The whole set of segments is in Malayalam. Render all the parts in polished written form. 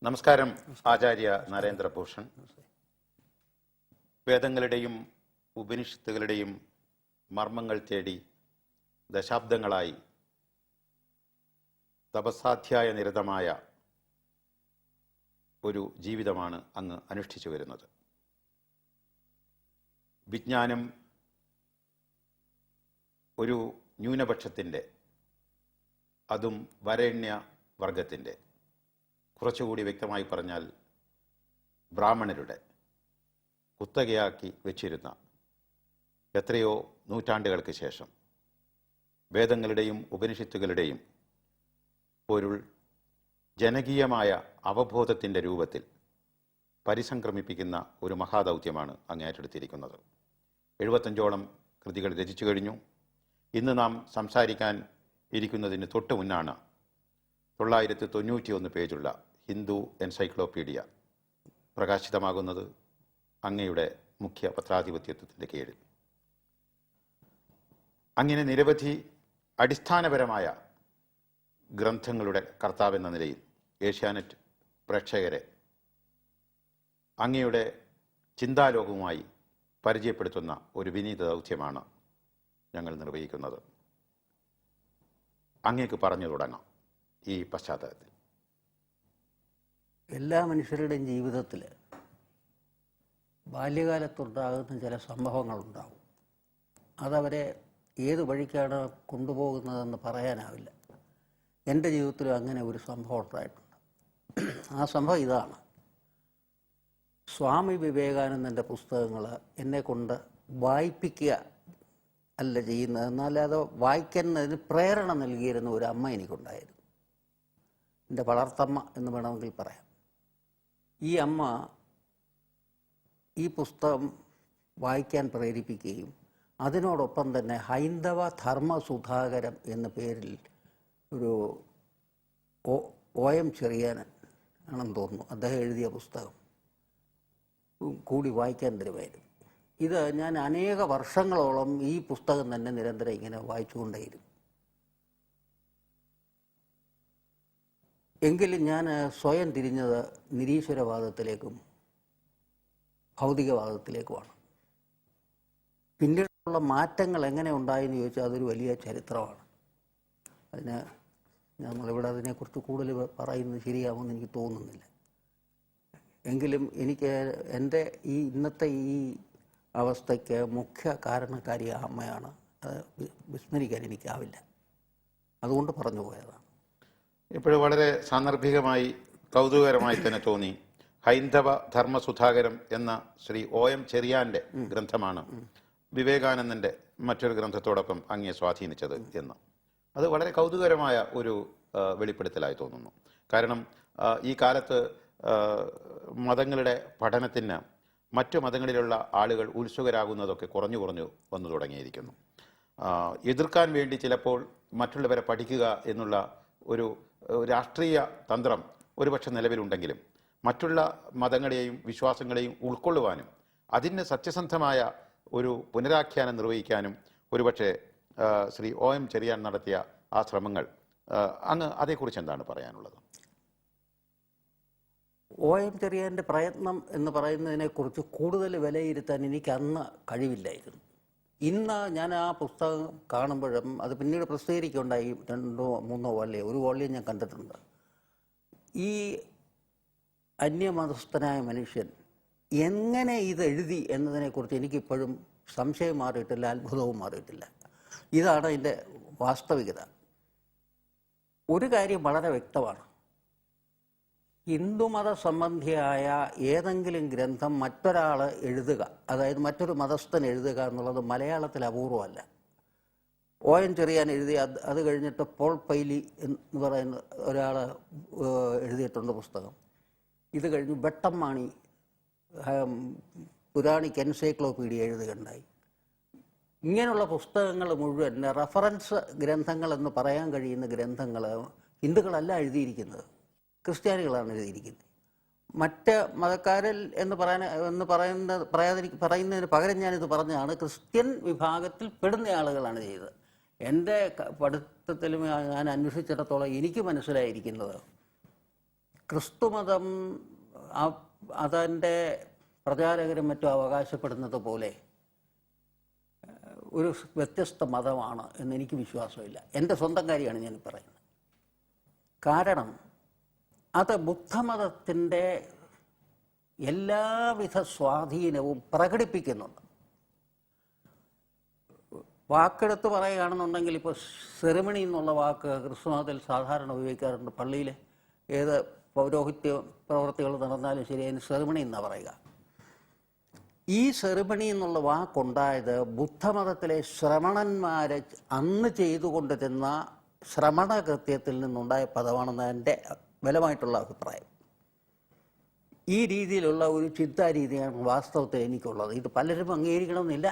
നമസ്കാരം ആചാര്യ നരേന്ദ്രഭൂഷൺ. വേദങ്ങളുടെയും ഉപനിഷത്തുകളുടെയും മർമ്മങ്ങൾ തേടി ദശാബ്ദങ്ങളായി തപസാധ്യായ നിരതമായ ഒരു ജീവിതമാണ് അങ്ങ് അനുഷ്ഠിച്ചു വരുന്നത്. വിജ്ഞാനം ഒരു ന്യൂനപക്ഷത്തിൻ്റെ, അതും വരേണ്യ വർഗത്തിൻ്റെ, കുറച്ചുകൂടി വ്യക്തമായി പറഞ്ഞാൽ ബ്രാഹ്മണരുടെ കുത്തകയാക്കി വെച്ചിരുന്ന എത്രയോ നൂറ്റാണ്ടുകൾക്ക് ശേഷം വേദങ്ങളുടെയും ഉപനിഷത്തുകളുടെയും പൊരുൾ ജനകീയമായ അവബോധത്തിൻ്റെ രൂപത്തിൽ പരിസംക്രമിപ്പിക്കുന്ന ഒരു മഹാദൗത്യമാണ് അങ്ങ് ഏറ്റെടുത്തിരിക്കുന്നത്. 75ഓളം കൃതികൾ രചിച്ചു കഴിഞ്ഞു. ഇന്ന് നാം സംസാരിക്കാൻ ഇരിക്കുന്നതിന് തൊട്ട് മുന്നാണ് 991 പേജുള്ള ഹിന്ദു എൻസൈക്ലോപീഡിയ പ്രകാശിതമാകുന്നത് അങ്ങയുടെ മുഖ്യ പത്രാധിപത്യത്തിൻ്റെ കീഴിൽ. അങ്ങനെ നിരവധി അടിസ്ഥാനപരമായ ഗ്രന്ഥങ്ങളുടെ കർത്താവെന്ന നിലയിൽ ഏഷ്യാനെറ്റ് പ്രേക്ഷകരെ അങ്ങയുടെ ചിന്താലോകവുമായി പരിചയപ്പെടുത്തുന്ന ഒരു വിനീത ദൗത്യമാണ് ഞങ്ങൾ നിർവഹിക്കുന്നത്. അങ്ങേക്ക് പറഞ്ഞു തുടങ്ങാം. ഈ പശ്ചാത്തലത്തിൽ എല്ലാ മനുഷ്യരുടെയും ജീവിതത്തിൽ ബാല്യകാലത്തുണ്ടാകുന്ന ചില സംഭവങ്ങളുണ്ടാവും. അതവരെ ഏത് വഴിക്കാണ് കൊണ്ടുപോകുന്നതെന്ന് പറയാനാവില്ല. എൻ്റെ ജീവിതത്തിലും അങ്ങനെ ഒരു സംഭവം ഉണ്ടായിട്ടുണ്ട്. ആ സംഭവം ഇതാണ്. സ്വാമി വിവേകാനന്ദൻ്റെ പുസ്തകങ്ങൾ എന്നെ കൊണ്ട് വായിപ്പിക്കുക അല്ല ചെയ്യുന്നത്, എന്നാൽ അത് വായിക്കുന്നതിന് പ്രേരണ നൽകിയിരുന്ന ഒരു അമ്മ എനിക്കുണ്ടായിരുന്നു. എൻ്റെ വളർത്തമ്മ എന്ന് വേണമെങ്കിൽ പറയാം. ഈ അമ്മ ഈ പുസ്തകം വായിക്കാൻ പ്രേരിപ്പിക്കുകയും അതിനോടൊപ്പം തന്നെ ഹൈന്ദവ ധർമ്മസുധാകരം എന്ന പേരിൽ ഒരു OM ചെറിയാൻ ആണെന്ന് തോന്നുന്നു, അദ്ദേഹം എഴുതിയ പുസ്തകം കൂടി വായിക്കാൻ തരുമായിരുന്നു. ഇത് ഞാൻ അനേക വർഷങ്ങളോളം ഈ പുസ്തകം തന്നെ നിരന്തരം ഇങ്ങനെ വായിച്ചുകൊണ്ടേയിരുന്നു. എങ്കിലും ഞാൻ സ്വയം തിരിഞ്ഞത് നിരീശ്വരവാദത്തിലേക്കും ഭൗതികവാദത്തിലേക്കുമാണ്. പിന്നീടുള്ള മാറ്റങ്ങൾ എങ്ങനെ ഉണ്ടായെന്ന് ചോദിച്ചാൽ അതൊരു വലിയ ചരിത്രമാണ്. അതിന് നമ്മളിവിടെ അതിനെക്കുറിച്ച് കൂടുതൽ പറയുന്നത് ശരിയാവുമെന്ന് എനിക്ക് തോന്നുന്നില്ല. എങ്കിലും എനിക്ക് എൻ്റെ ഇന്നത്തെ ഈ അവസ്ഥയ്ക്ക് മുഖ്യ കാരണക്കാരി ആ അമ്മയാണ്. അത് വിസ്മരിക്കാൻ എനിക്കാവില്ല. അതുകൊണ്ട് പറഞ്ഞു പോയതാണ്. ഇപ്പോഴും വളരെ സാന്ദർഭികമായി കൗതുകകരമായി തന്നെ തോന്നി. ഹൈന്ദവ ധർമ്മസുധാകരം എന്ന ശ്രീ OM ചെറിയാൻ്റെ ഗ്രന്ഥമാണ് വിവേകാനന്ദൻ്റെ മറ്റൊരു ഗ്രന്ഥത്തോടൊപ്പം അങ്ങേ സ്വാധീനിച്ചത് എന്ന്. അത് വളരെ കൗതുകകരമായ ഒരു വെളിപ്പെടുത്തലായി തോന്നുന്നു. കാരണം ഈ കാലത്ത് മതങ്ങളുടെ പഠനത്തിന് മറ്റു മതങ്ങളിലുള്ള ആളുകൾ ഉത്സുകരാകുന്നതൊക്കെ കുറഞ്ഞു വന്നു തുടങ്ങിയിരിക്കുന്നു. എതിർക്കാൻ വേണ്ടി ചിലപ്പോൾ മറ്റുള്ളവരെ പഠിക്കുക എന്നുള്ള ഒരു രാഷ്ട്രീയ തന്ത്രം ഒരുപക്ഷെ നിലവിലുണ്ടെങ്കിലും മറ്റുള്ള മതങ്ങളെയും വിശ്വാസങ്ങളെയും ഉൾക്കൊള്ളുവാനും അതിന് സത്യസന്ധമായ ഒരു പുനരാഖ്യാനം നിർവഹിക്കാനും ഒരുപക്ഷെ ശ്രീ OM ചെറിയാൻ നടത്തിയ ആ ശ്രമങ്ങൾ, അങ്ങ് അതേക്കുറിച്ച് എന്താണ് പറയാനുള്ളത്? OM ചെറിയാൻ്റെ പ്രയത്നം എന്ന് പറയുന്നതിനെക്കുറിച്ച് കൂടുതൽ വിലയിരുത്താൻ എനിക്ക് അന്ന് കഴിവില്ലായിരുന്നു. ഇന്ന് ഞാൻ ആ പുസ്തകം കാണുമ്പോഴും അത് പിന്നീട് പ്രസിദ്ധീകരിക്കുകയുണ്ടായി. 2-3 വോള്യം, ഒരു വോള്യം ഞാൻ കണ്ടിട്ടുണ്ട്. ഈ അന്യമതസ്ഥനായ മനുഷ്യൻ എങ്ങനെ ഇത് എഴുതി എന്നതിനെക്കുറിച്ച് എനിക്കിപ്പോഴും സംശയം മാറിയിട്ടില്ല, അത്ഭുതവും മാറിയിട്ടില്ല. ഇതാണ് അതിൻ്റെ വാസ്തവികത. ഒരു കാര്യം വളരെ വ്യക്തമാണ്. ഹിന്ദുമത സംബന്ധിയായ ഏതെങ്കിലും ഗ്രന്ഥം മറ്റൊരാൾ എഴുതുക, അതായത് മറ്റൊരു മതസ്ഥൻ എഴുതുക എന്നുള്ളത് മലയാളത്തിൽ അപൂർവമല്ല. OM ചെറിയാൻ എഴുതി, അത് കഴിഞ്ഞിട്ട് പോൾ പൈലി എന്ന് പറയുന്ന ഒരാൾ എഴുതിയിട്ടുണ്ട് പുസ്തകം. ഇത് കഴിഞ്ഞ് വെട്ടമ്മാണി പുരാണിക് എൻസൈക്ലോപീഡിയ എഴുതുകയുണ്ടായി. ഇങ്ങനെയുള്ള പുസ്തകങ്ങൾ മുഴുവൻ റഫറൻസ് ഗ്രന്ഥങ്ങൾ എന്ന് പറയാൻ കഴിയുന്ന ഗ്രന്ഥങ്ങൾ ഹിന്ദുക്കളല്ല എഴുതിയിരിക്കുന്നത്, ക്രിസ്ത്യാനികളാണ് എഴുതിയിരിക്കുന്നത്. മറ്റ് മതക്കാരിൽ പറയുന്നതിന് പകരം ഞാനിത് പറഞ്ഞതാണ്, ക്രിസ്ത്യൻ വിഭാഗത്തിൽ പെടുന്ന ആളുകളാണ് ചെയ്തത്. എൻ്റെ പഠിത്തത്തിലും ഞാൻ അന്വേഷിച്ചിടത്തോളം എനിക്ക് മനസ്സിലായിരിക്കുന്നത് ക്രിസ്തുമതം അതിൻ്റെ പ്രചാരകരും മറ്റും അവകാശപ്പെടുന്നത് പോലെ ഒരു വ്യത്യസ്ത മതമാണ് എന്നെനിക്ക് വിശ്വാസമില്ല. എൻ്റെ സ്വന്തം കാര്യമാണ് ഞാൻ പറയുന്നത്. കാരണം അത് ബുദ്ധമതത്തിൻ്റെ എല്ലാവിധ സ്വാധീനവും പ്രകടിപ്പിക്കുന്നുണ്ട്. വാക്കെടുത്ത് പറയുകയാണെന്നുണ്ടെങ്കിൽ ഇപ്പോൾ സെറിമണി എന്നുള്ള വാക്ക് ക്രിസ്തുമതത്തിൽ സാധാരണ ഉപയോഗിക്കാറുണ്ട്. പള്ളിയിൽ ഏത് പൗരോഹിത്യ പ്രവൃത്തികൾ നടന്നാലും ശരി, അതിന് സെറിമണി എന്നാണ് പറയുക. ഈ സെറിമണി എന്നുള്ള വാക്കുണ്ടായത് ബുദ്ധമതത്തിലെ ശ്രമണന്മാർ അന്ന് ചെയ്തുകൊണ്ടിരുന്ന ശ്രമണകൃത്യത്തിൽ നിന്നുണ്ടായ പദമാണെന്ന് എൻ്റെ ബലമായിട്ടുള്ള അഭിപ്രായം. ഈ രീതിയിലുള്ള ഒരു ചിന്താരീതിയാണ് വാസ്തവത്തിൽ എനിക്കുള്ളത്. ഇത് പലരും അംഗീകരിക്കണമെന്നില്ല.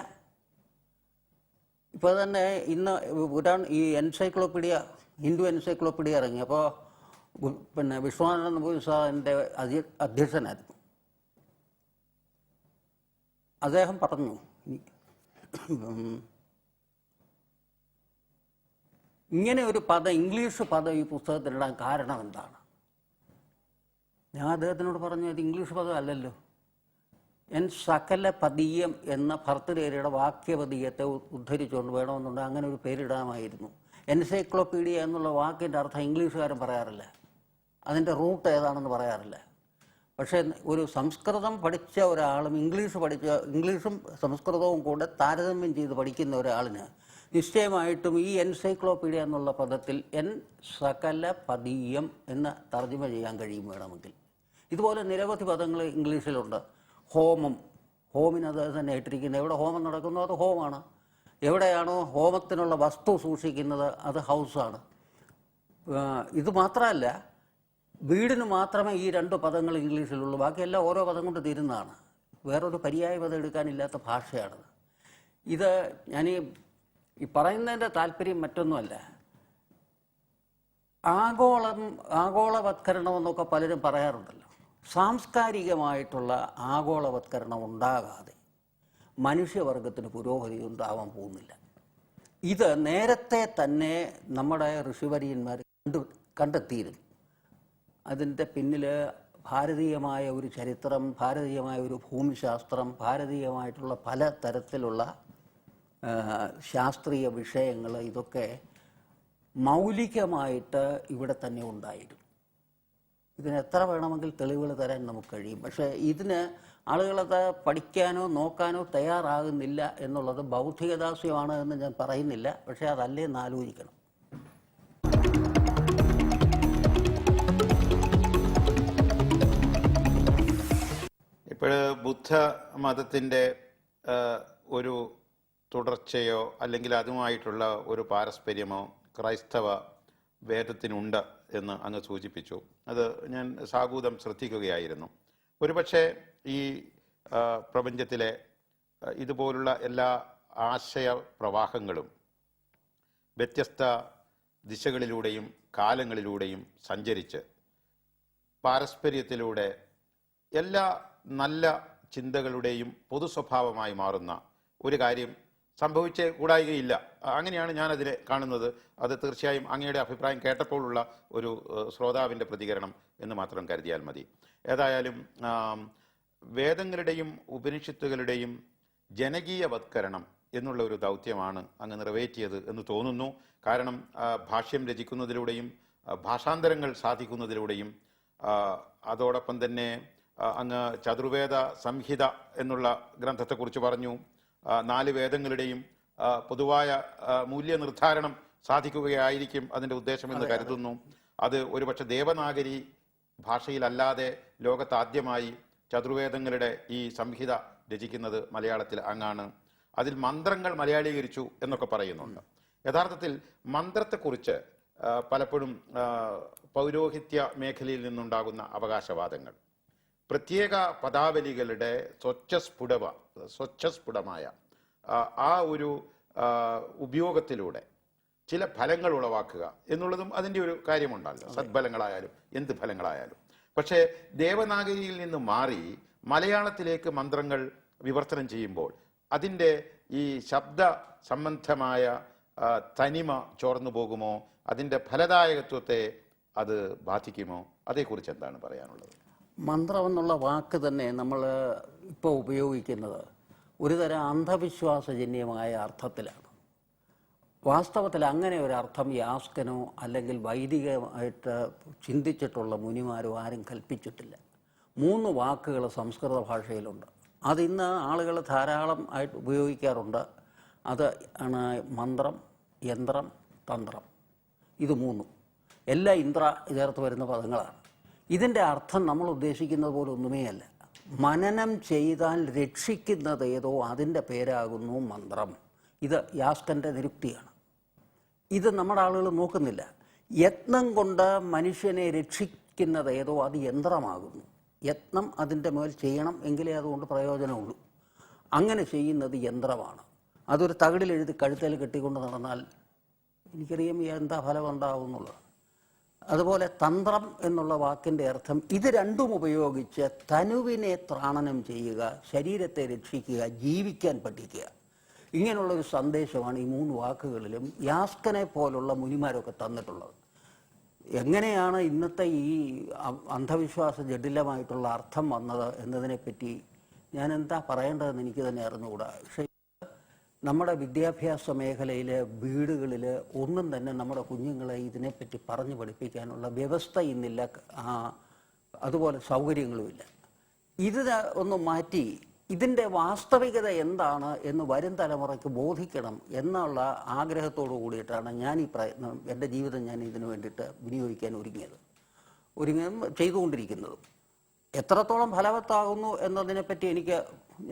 ഇപ്പോൾ തന്നെ ഇന്ന് ഈ എൻസൈക്ലോപ്പീഡിയ, ഹിന്ദു എൻസൈക്ലോപ്പീഡിയ ഇറങ്ങി. അപ്പോൾ പിന്നെ വിശ്വനാഥൻ നമ്പൂതിരി സാറിൻ്റെ അധ്യക്ഷനായിരുന്നു. അദ്ദേഹം പറഞ്ഞു, ഇങ്ങനെ ഒരു പദം, ഇംഗ്ലീഷ് പദം ഈ പുസ്തകത്തിലിടാൻ കാരണം എന്താണ്? ഞാൻ അദ്ദേഹത്തിനോട് പറഞ്ഞു, അത് ഇംഗ്ലീഷ് പദം അല്ലല്ലോ. എൻ സകല പദീയം എന്ന ഭർത്തൃഹരിയുടെ വാക്യപദീയത്തെ ഉദ്ധരിച്ചുകൊണ്ട് വേണമെന്നുണ്ടെങ്കിൽ അങ്ങനെ ഒരു പേരിടാമായിരുന്നു. എൻസൈക്ലോപ്പീഡിയ എന്നുള്ള വാക്കിൻ്റെ അർത്ഥം ഇംഗ്ലീഷുകാരൻ പറയാറില്ല, അതിൻ്റെ റൂട്ട് ഏതാണെന്ന് പറയാറില്ല. പക്ഷേ ഒരു സംസ്കൃതം പഠിച്ച ഒരാളും ഇംഗ്ലീഷും സംസ്കൃതവും കൂടെ താരതമ്യം ചെയ്ത് പഠിക്കുന്ന ഒരാളിന് നിശ്ചയമായിട്ടും ഈ എൻസൈക്ലോപ്പീഡിയ എന്നുള്ള പദത്തിൽ എൻ സകല പദീയം എന്ന് തർജ്ജമ ചെയ്യാൻ കഴിയും വേണമെങ്കിൽ. ഇതുപോലെ നിരവധി പദങ്ങൾ ഇംഗ്ലീഷിലുണ്ട്. ഹോമിന് അത് തന്നെ ഇട്ടിരിക്കുന്നത്. എവിടെ ഹോമം നടക്കുന്നോ അത് ഹോമാണ്. എവിടെയാണോ ഹോമത്തിനുള്ള വസ്തു സൂക്ഷിക്കുന്നത് അത് ഹൗസാണ്. ഇത് മാത്രമല്ല, വീടിന് മാത്രമേ ഈ 2 പദങ്ങൾ ഇംഗ്ലീഷിലുള്ളൂ. ബാക്കിയെല്ലാം ഓരോ പദം കൊണ്ട് തീരുന്നതാണ്. വേറൊരു പര്യായ പദം എടുക്കാനില്ലാത്ത ഭാഷയാണത്. ഇത് ഞാൻ ഈ പറയുന്നതിൻ്റെ താല്പര്യം മറ്റൊന്നുമല്ല. ആഗോളവത്കരണം എന്നൊക്കെ പലരും പറയാറുണ്ടല്ലോ. സാംസ്കാരികമായിട്ടുള്ള ആഗോളവത്കരണം ഉണ്ടാകാതെ മനുഷ്യവർഗത്തിന് പുരോഗതി ഉണ്ടാവാൻ പോകുന്നില്ല. ഇത് നേരത്തെ തന്നെ നമ്മുടെ ഋഷിവര്യന്മാർ കണ്ടെത്തിയിരുന്നു. അതിൻ്റെ പിന്നിൽ ഭാരതീയമായ ഒരു ചരിത്രം, ഭാരതീയമായ ഒരു ഭൂമിശാസ്ത്രം, ഭാരതീയമായിട്ടുള്ള പല തരത്തിലുള്ള ശാസ്ത്രീയ വിഷയങ്ങൾ, ഇതൊക്കെ മൗലികമായിട്ട് ഇവിടെ തന്നെ ഉണ്ടായിരുന്നു. ഇതിന് എത്ര വേണമെങ്കിൽ തെളിവുകൾ തരാൻ നമുക്ക് കഴിയും. പക്ഷേ ഇതിന് ആളുകളത് പഠിക്കാനോ നോക്കാനോ തയ്യാറാകുന്നില്ല എന്നുള്ളത് ബൗദ്ധികദാസ്യമാണ് എന്ന് ഞാൻ പറയുന്നില്ല. പക്ഷേ അതല്ലേ എന്ന് ആലോചിക്കണം. ഇപ്പോൾ ബുദ്ധ മതത്തിൻ്റെ ഒരു തുടർച്ചയോ അല്ലെങ്കിൽ അതുമായിട്ടുള്ള ഒരു പാരസ്പര്യമോ ക്രൈസ്തവ വേദത്തിനുണ്ട് എന്ന് അങ്ങ് സൂചിപ്പിച്ചു. അത് ഞാൻ സാഗൂതം ശ്രദ്ധിക്കുകയായിരുന്നു. ഒരുപക്ഷെ ഈ പ്രപഞ്ചത്തിലെ ഇതുപോലുള്ള എല്ലാ ആശയ പ്രവാഹങ്ങളും വ്യത്യസ്ത ദിശകളിലൂടെയും കാലങ്ങളിലൂടെയും സഞ്ചരിച്ച് പാരസ്പര്യത്തിലൂടെ എല്ലാ നല്ല ചിന്തകളുടെയും പൊതു സ്വഭാവമായി മാറുന്ന ഒരു കാര്യം സംഭവിച്ചേ കൂടായികയില്ല. അങ്ങനെയാണ് ഞാനതിനെ കാണുന്നത്. അത് തീർച്ചയായും അങ്ങയുടെ അഭിപ്രായം കേട്ടപ്പോഴുള്ള ഒരു ശ്രോതാവിൻ്റെ പ്രതികരണം എന്ന് മാത്രം കരുതിയാൽ മതി. ഏതായാലും വേദങ്ങളുടെയും ഉപനിഷത്തുകളുടെയും ജനകീയവത്കരണം എന്നുള്ള ഒരു ദൗത്യമാണ് അങ്ങ് നിറവേറ്റിയത് എന്ന് തോന്നുന്നു. കാരണം ഭാഷ്യം രചിക്കുന്നതിലൂടെയും ഭാഷാന്തരങ്ങൾ സാധിക്കുന്നതിലൂടെയും അതോടൊപ്പം തന്നെ അങ്ങ് ചതുർവേദ സംഹിത എന്നുള്ള ഗ്രന്ഥത്തെക്കുറിച്ച് പറഞ്ഞു. 4 വേദങ്ങളുടെയും പൊതുവായ മൂല്യനിർദ്ധാരണം സാധിക്കുകയായിരിക്കും അതിൻ്റെ ഉദ്ദേശമെന്ന് കരുതുന്നു. അത് ഒരുപക്ഷെ ദേവനാഗരി ഭാഷയിലല്ലാതെ ലോകത്താദ്യമായി ചതുർവേദങ്ങളുടെ ഈ സംഹിത രചിക്കുന്നത് മലയാളത്തിൽ അങ്ങാണ്. അതിൽ മന്ത്രങ്ങൾ മലയാളീകരിച്ചു എന്നൊക്കെ പറയുന്നുണ്ട്. യഥാർത്ഥത്തിൽ മന്ത്രത്തെക്കുറിച്ച് പലപ്പോഴും പൗരോഹിത്യ മേഖലയിൽ നിന്നുണ്ടാകുന്ന അവകാശവാദങ്ങൾ, പ്രത്യേക പദാവലികളുടെ സ്വച്ഛസ്ഫുടമായ ആ ഒരു ഉപയോഗത്തിലൂടെ ചില ഫലങ്ങൾ ഉളവാക്കുക എന്നുള്ളതും അതിൻ്റെ ഒരു കാര്യമുണ്ടല്ലോ. സദ്ഫലങ്ങളായാലും എന്ത് ഫലങ്ങളായാലും. പക്ഷേ ദേവനാഗരിയിൽ നിന്ന് മാറി മലയാളത്തിലേക്ക് മന്ത്രങ്ങൾ വിവർത്തനം ചെയ്യുമ്പോൾ അതിൻ്റെ ഈ ശബ്ദ സംബന്ധമായ തനിമ ചോർന്നു പോകുമോ? അതിൻ്റെ ഫലദായകത്വത്തെ അത് ബാധിക്കുമോ? അതേക്കുറിച്ച് എന്താണ് പറയാനുള്ളത്? മന്ത്രം എന്നുള്ള വാക്ക് തന്നെ നമ്മൾ ഇപ്പോൾ ഉപയോഗിക്കുന്നത് ഒരുതരം അന്ധവിശ്വാസജന്യമായ അർത്ഥത്തിലാണ്. വാസ്തവത്തിൽ അങ്ങനെ ഒരു അർത്ഥം യാസ്കനോ അല്ലെങ്കിൽ വൈദികമായിട്ട് ചിന്തിച്ചിട്ടുള്ള മുനിമാരോ ആരും കൽപ്പിച്ചിട്ടില്ല. 3 വാക്കുകൾ സംസ്കൃത ഭാഷയിലുണ്ട്. അതിന്ന് ആളുകൾ ധാരാളം ആയിട്ട് ഉപയോഗിക്കാറുണ്ട്. അത് ആണ് മന്ത്രം, യന്ത്രം, തന്ത്രം. ഇത് 3 എല്ലാം ഇന്ദ്ര ചേർത്ത് വരുന്ന പദങ്ങളാണ്. ഇതിൻ്റെ അർത്ഥം നമ്മൾ ഉദ്ദേശിക്കുന്നത് പോലെ ഒന്നുമേ അല്ല. മനനം ചെയ്താൽ രക്ഷിക്കുന്നത് ഏതോ അതിൻ്റെ പേരാകുന്നു മന്ത്രം. ഇത് യാസ്കൻ്റെ നിരുക്തിയാണ്. ഇത് നമ്മുടെ ആളുകൾ നോക്കുന്നില്ല. യത്നം കൊണ്ട് മനുഷ്യനെ രക്ഷിക്കുന്നത് ഏതോ അത് യന്ത്രമാകുന്നു. യത്നം അതിൻ്റെ മേൽ ചെയ്യണം എങ്കിലേ അതുകൊണ്ട് പ്രയോജനമുള്ളൂ. അങ്ങനെ ചെയ്യുന്നത് യന്ത്രമാണ്. അതൊരു തകിടിലെഴുതി കഴുത്തേൽ കെട്ടിക്കൊണ്ട് നടന്നാൽ എനിക്കറിയാം എന്താ ഫലം ഉണ്ടാകുന്നുള്ളത്. അതുപോലെ തന്ത്രം എന്നുള്ള വാക്കിൻ്റെ അർത്ഥം ഇത് രണ്ടും ഉപയോഗിച്ച് തനുവിനെ ത്രാണനം ചെയ്യുക, ശരീരത്തെ രക്ഷിക്കുക, ജീവിക്കാൻ പഠിക്കുക. ഇങ്ങനെയുള്ളൊരു സന്ദേശമാണ് ഈ 3 വാക്കുകളിലും യാസ്കനെ പോലുള്ള മുനിമാരൊക്കെ തന്നിട്ടുള്ളത്. എങ്ങനെയാണ് ഇന്നത്തെ ഈ അന്ധവിശ്വാസ ജഡിലമായിട്ടുള്ള അർത്ഥം വന്നത് എന്നതിനെപ്പറ്റി ഞാൻ എന്താ പറയേണ്ടതെന്ന് എനിക്ക് തന്നെ അറിഞ്ഞുകൂടാ. പക്ഷേ നമ്മുടെ വിദ്യാഭ്യാസ മേഖലയിൽ, വീടുകളിൽ ഒന്നും തന്നെ നമ്മുടെ കുഞ്ഞുങ്ങളെ ഇതിനെപ്പറ്റി പറഞ്ഞു പഠിപ്പിക്കാനുള്ള വ്യവസ്ഥ ഇന്നില്ല. അതുപോലെ സൗകര്യങ്ങളുമില്ല. ഇത് ഒന്ന് മാറ്റി ഇതിൻ്റെ വാസ്തവികത എന്താണ് എന്ന് വരും തലമുറയ്ക്ക് ബോധിക്കണം എന്നുള്ള ആഗ്രഹത്തോടു കൂടിയിട്ടാണ് ഞാൻ ഈ പ്രയത്നം, എൻ്റെ ജീവിതം ഞാൻ ഇതിനു വേണ്ടിയിട്ട് വിനിയോഗിക്കാൻ ചെയ്തുകൊണ്ടിരിക്കുന്നതും. എത്രത്തോളം ഫലവത്താകുന്നു എന്നതിനെപ്പറ്റി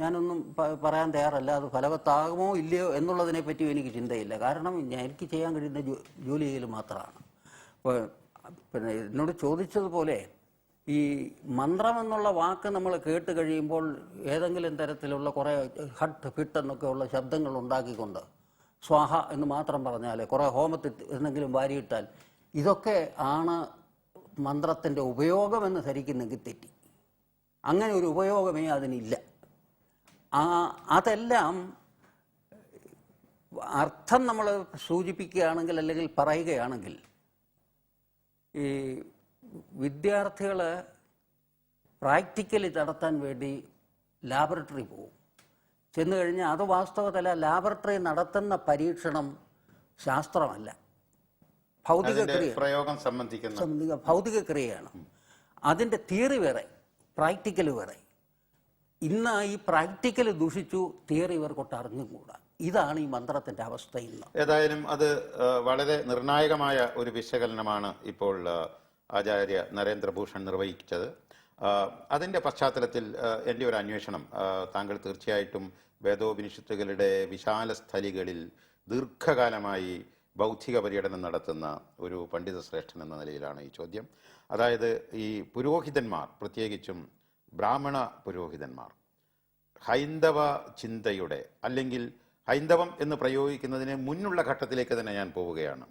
ഞാനൊന്നും പറയാൻ തയ്യാറല്ല. അത് ഫലവത്താകുമോ ഇല്ലയോ എന്നുള്ളതിനെപ്പറ്റിയും എനിക്ക് ചിന്തയില്ല. കാരണം എനിക്ക് ചെയ്യാൻ കഴിയുന്ന ജോലി ചെയ്യൽ മാത്രമാണ്. അപ്പോൾ പിന്നെ എന്നോട് ചോദിച്ചതുപോലെ ഈ മന്ത്രം എന്നുള്ള വാക്ക് നമ്മൾ കേട്ട് കഴിയുമ്പോൾ ഏതെങ്കിലും തരത്തിലുള്ള കുറേ ഹട്ട് ഫിട്ട് എന്നൊക്കെയുള്ള ശബ്ദങ്ങൾ ഉണ്ടാക്കിക്കൊണ്ട് സ്വാഹ എന്ന് മാത്രം പറഞ്ഞാൽ, കുറേ ഹോമത്തിൽ എന്തെങ്കിലും വാരിയിട്ടാൽ ഇതൊക്കെ ആണ് മന്ത്രത്തിൻ്റെ ഉപയോഗമെന്ന് ധരിക്കുന്നെങ്കിൽ തെറ്റി. അങ്ങനെ ഒരു ഉപയോഗമേ അതിനില്ല. അതെല്ലാം അർത്ഥം നമ്മൾ സൂചിപ്പിക്കുകയാണെങ്കിൽ അല്ലെങ്കിൽ പറയുകയാണെങ്കിൽ ഈ വിദ്യാർത്ഥികൾ പ്രാക്ടിക്കലി നടത്താൻ വേണ്ടി ലാബറട്ടറി പോകും. ചെന്ന് കഴിഞ്ഞാൽ അത് വാസ്തവത്തിൽ ലാബറട്ടറി നടത്തുന്ന പരീക്ഷണം ശാസ്ത്രമല്ല, ഭൗതിക ക്രിയയാണ്. അതിൻ്റെ തിയറി വേറെ, പ്രാക്ടിക്കൽ വേറെ. ഇന്ന് ഈ പ്രാക്ടിക്കൽ ദൂഷിച്ചു, തിയറി ഇവർക്കൊട്ട് അറിഞ്ഞുകൂടാ. ഇതാണ് ഈ മന്ത്രത്തിൻ്റെ അവസ്ഥ ഇന്ന്. ഏതായാലും അത് വളരെ നിർണായകമായ ഒരു വിശകലനമാണ് ഇപ്പോൾ ആചാര്യ നരേന്ദ്രഭൂഷൺ നിർവഹിച്ചത്. അതിൻ്റെ പശ്ചാത്തലത്തിൽ എൻ്റെ ഒരു അന്വേഷണം, താങ്കൾ തീർച്ചയായിട്ടും വേദോപനിഷത്തുകളുടെ വിശാല സ്ഥലികളിൽ ദീർഘകാലമായി ബൗദ്ധിക പര്യടനം നടത്തുന്ന ഒരു പണ്ഡിത ശ്രേഷ്ഠൻ എന്ന നിലയിലാണ് ഈ ചോദ്യം. അതായത് ഈ പുരോഹിതന്മാർ, പ്രത്യേകിച്ചും ബ്രാഹ്മണ പുരോഹിതന്മാർ, ഹൈന്ദവ ചിന്തയുടെ അല്ലെങ്കിൽ ഹൈന്ദവം എന്ന് പ്രയോഗിക്കുന്നതിന് മുന്നുള്ള ഘട്ടത്തിലേക്ക് തന്നെ ഞാൻ പോവുകയാണ്.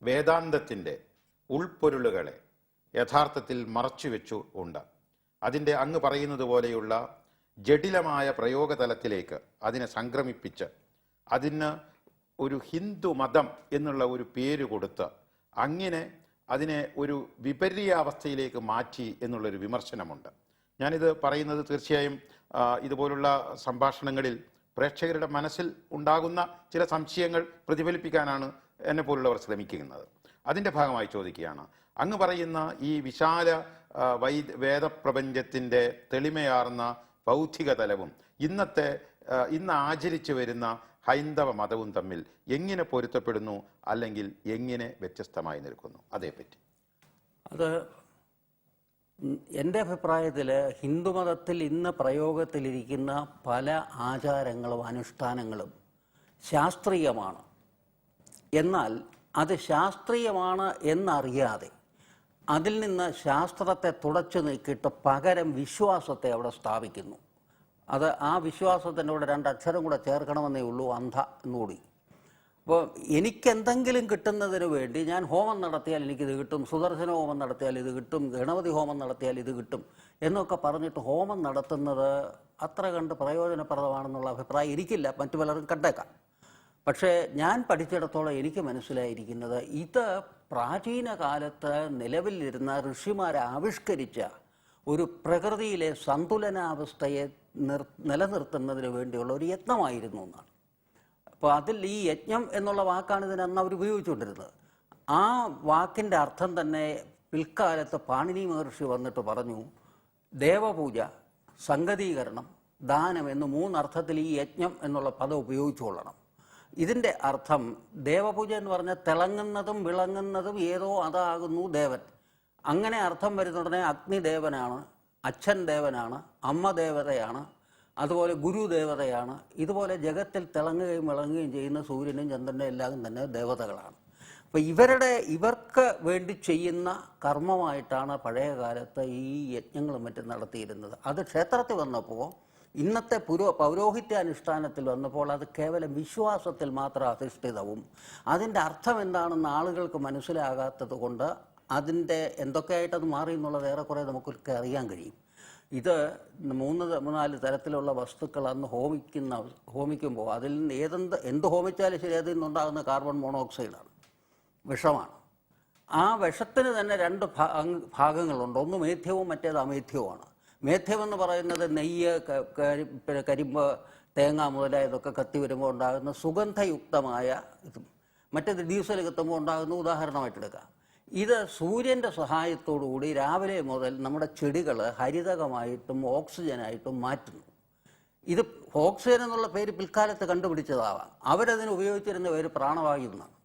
വേദാന്തത്തിൻ്റെ ഉൾപ്പൊരുളുകളെ യഥാർത്ഥത്തിൽ മറച്ചുവെച്ചു ഉണ്ട്. അതിൻ്റെ അങ്ങ് പറയുന്നത് പോലെയുള്ള ജഡിലമായ പ്രയോഗതലത്തിലേക്ക് അതിനെ സംക്രമിപ്പിച്ച് അതിന് ഒരു ഹിന്ദു മതം എന്നുള്ള ഒരു പേര് കൊടുത്ത് അങ്ങനെ അതിനെ ഒരു വിപര്യാവസ്ഥയിലേക്ക് മാറ്റി എന്നുള്ളൊരു വിമർശനമുണ്ട്. ഞാനിത് പറയുന്നത് തീർച്ചയായും ഇതുപോലുള്ള സംഭാഷണങ്ങളിൽ പ്രേക്ഷകരുടെ മനസ്സിൽ ഉണ്ടാകുന്ന ചില സംശയങ്ങൾ പ്രതിഫലിപ്പിക്കാനാണ് എന്നെ പോലുള്ളവർ ശ്രമിക്കുന്നത്. അതിൻ്റെ ഭാഗമായി ചോദിക്കുകയാണ്, അങ്ങ് പറയുന്ന ഈ വിശാല വേദപ്രപഞ്ചത്തിൻ്റെ തെളിമയാർന്ന ബൗദ്ധിക തലവും ഇന്ന് ആചരിച്ചു വരുന്ന ഹൈന്ദവ മതവും തമ്മിൽ എങ്ങനെ പൊരുത്തപ്പെടുന്നു, അല്ലെങ്കിൽ എങ്ങനെ വ്യത്യസ്തമായി നിൽക്കുന്നു? അതേപ്പറ്റി. അത് എൻ്റെ അഭിപ്രായത്തിൽ ഹിന്ദുമതത്തിൽ ഇന്ന് പ്രയോഗത്തിലിരിക്കുന്ന പല ആചാരങ്ങളും അനുഷ്ഠാനങ്ങളും ശാസ്ത്രീയമാണ്. എന്നാൽ അത് ശാസ്ത്രീയമാണ് എന്നറിയാതെ അതിൽ നിന്ന് ശാസ്ത്രത്തെ തുടച്ചു നീക്കിയിട്ട് പകരം വിശ്വാസത്തെ അവിടെ സ്ഥാപിക്കുന്നു. അത് ആ വിശ്വാസത്തിൻ്റെ കൂടെ 2 അക്ഷരം കൂടെ ചേർക്കണമെന്നേ ഉള്ളൂ, അന്ധ എന്നുകൂടി. അപ്പോൾ എനിക്കെന്തെങ്കിലും കിട്ടുന്നതിന് വേണ്ടി ഞാൻ ഹോമം നടത്തിയാൽ എനിക്കിത് കിട്ടും, സുദർശന ഹോമം നടത്തിയാൽ ഇത് കിട്ടും, ഗണപതി ഹോമം നടത്തിയാൽ ഇത് കിട്ടും എന്നൊക്കെ പറഞ്ഞിട്ട് ഹോമം നടത്തുന്നത് അത്ര കണ്ട് പ്രയോജനപ്രദമാണെന്നുള്ള അഭിപ്രായം എനിക്കില്ല. മറ്റു പലരും കണ്ടേക്കാം. പക്ഷേ ഞാൻ പഠിച്ചിടത്തോളം എനിക്ക് മനസ്സിലായിരിക്കുന്നത് ഇത് പ്രാചീന കാലത്ത് നിലവിലിരുന്ന ഋഷിമാരെ ആവിഷ്കരിച്ച ഒരു പ്രകൃതിയിലെ സന്തുലനാവസ്ഥയെ നിലനിർത്തുന്നതിന് വേണ്ടിയുള്ള ഒരു യത്നമായിരുന്നു എന്നാണ്. അപ്പോൾ അതിൽ ഈ യജ്ഞം എന്നുള്ള വാക്കാണ് ഇതിനന്ന് അവർ ഉപയോഗിച്ചുകൊണ്ടിരുന്നത്. ആ വാക്കിൻ്റെ അർത്ഥം തന്നെ പിൽക്കാലത്ത് പാണിനി മഹർഷി വന്നിട്ട് പറഞ്ഞു, ദേവപൂജ, സംഗതീകരണം, ദാനം എന്ന് മൂന്നർത്ഥത്തിൽ ഈ യജ്ഞം എന്നുള്ള പദം ഉപയോഗിച്ചുകൊള്ളണം. ഇതിൻ്റെ അർത്ഥം ദേവപൂജ എന്ന് പറഞ്ഞാൽ തിളങ്ങുന്നതും വിളങ്ങുന്നതും ഏതോ അതാകുന്നു ദേവൻ. അങ്ങനെ അർത്ഥം വരുന്നുടനെ അഗ്നിദേവനാണ്, അച്ഛൻ ദേവനാണ്, അമ്മ ദേവതയാണ്, അതുപോലെ ഗുരുദേവതയാണ്. ഇതുപോലെ ജഗത്തിൽ തിളങ്ങുകയും വിളങ്ങുകയും ചെയ്യുന്ന സൂര്യനും ചന്ദ്രനും എല്ലാം തന്നെ ദേവതകളാണ്. അപ്പോൾ ഇവർക്ക് വേണ്ടി ചെയ്യുന്ന കർമ്മമായിട്ടാണ് പഴയ കാലത്ത് ഈ യജ്ഞങ്ങളും മറ്റും നടത്തിയിരുന്നത്. അത് ക്ഷേത്രത്തിൽ വന്നപ്പോൾ, ഇന്നത്തെ പൗരോഹിത്യാനുഷ്ഠാനത്തിൽ വന്നപ്പോൾ അത് കേവലം വിശ്വാസത്തിൽ മാത്രം അധിഷ്ഠിതവും അതിൻ്റെ അർത്ഥം എന്താണെന്ന് ആളുകൾക്ക് മനസ്സിലാകാത്തത് കൊണ്ട് അതിൻ്റെ എന്തൊക്കെയായിട്ടത് മാറി എന്നുള്ളത് ഏറെക്കുറെ നമുക്കൊക്കെ അറിയാൻ കഴിയും. ഇത് 3-4 തരത്തിലുള്ള വസ്തുക്കൾ അന്ന് ഹോമിക്കുമ്പോൾ അതിൽ നിന്ന് എന്ത് ഹോമിച്ചാലും ശരി, അതിൽ നിന്നുണ്ടാകുന്ന കാർബൺ മോണോക്സൈഡാണ്, വിഷമാണ്. ആ വിഷത്തിന് തന്നെ 2 ഭാഗങ്ങളുണ്ട്. ഒന്ന് മേധ്യവും മറ്റേത് അമേധ്യവുമാണ്. മേധ്യമെന്ന് പറയുന്നത് നെയ്യ്, കരിമ്പ്, തേങ്ങ മുതലായതൊക്കെ കത്തി വരുമ്പോൾ ഉണ്ടാകുന്ന സുഗന്ധയുക്തമായ ഇതും, മറ്റേത് ഡീസൽ കത്തുമ്പോൾ ഉണ്ടാകുന്ന ഉദാഹരണമായിട്ടെടുക്കാം. ഇത് സൂര്യൻ്റെ സഹായത്തോടുകൂടി രാവിലെ മുതൽ നമ്മുടെ ചെടികൾ ഹരിതകമായിട്ടും ഓക്സിജനായിട്ടും മാറ്റുന്നു. ഇത് ഓക്സിജൻ എന്നുള്ള പേര് പിൽക്കാലത്ത് കണ്ടുപിടിച്ചതാവാം. അവരതിന് ഉപയോഗിച്ചിരുന്ന പേര് പ്രാണവായു എന്നാണ്.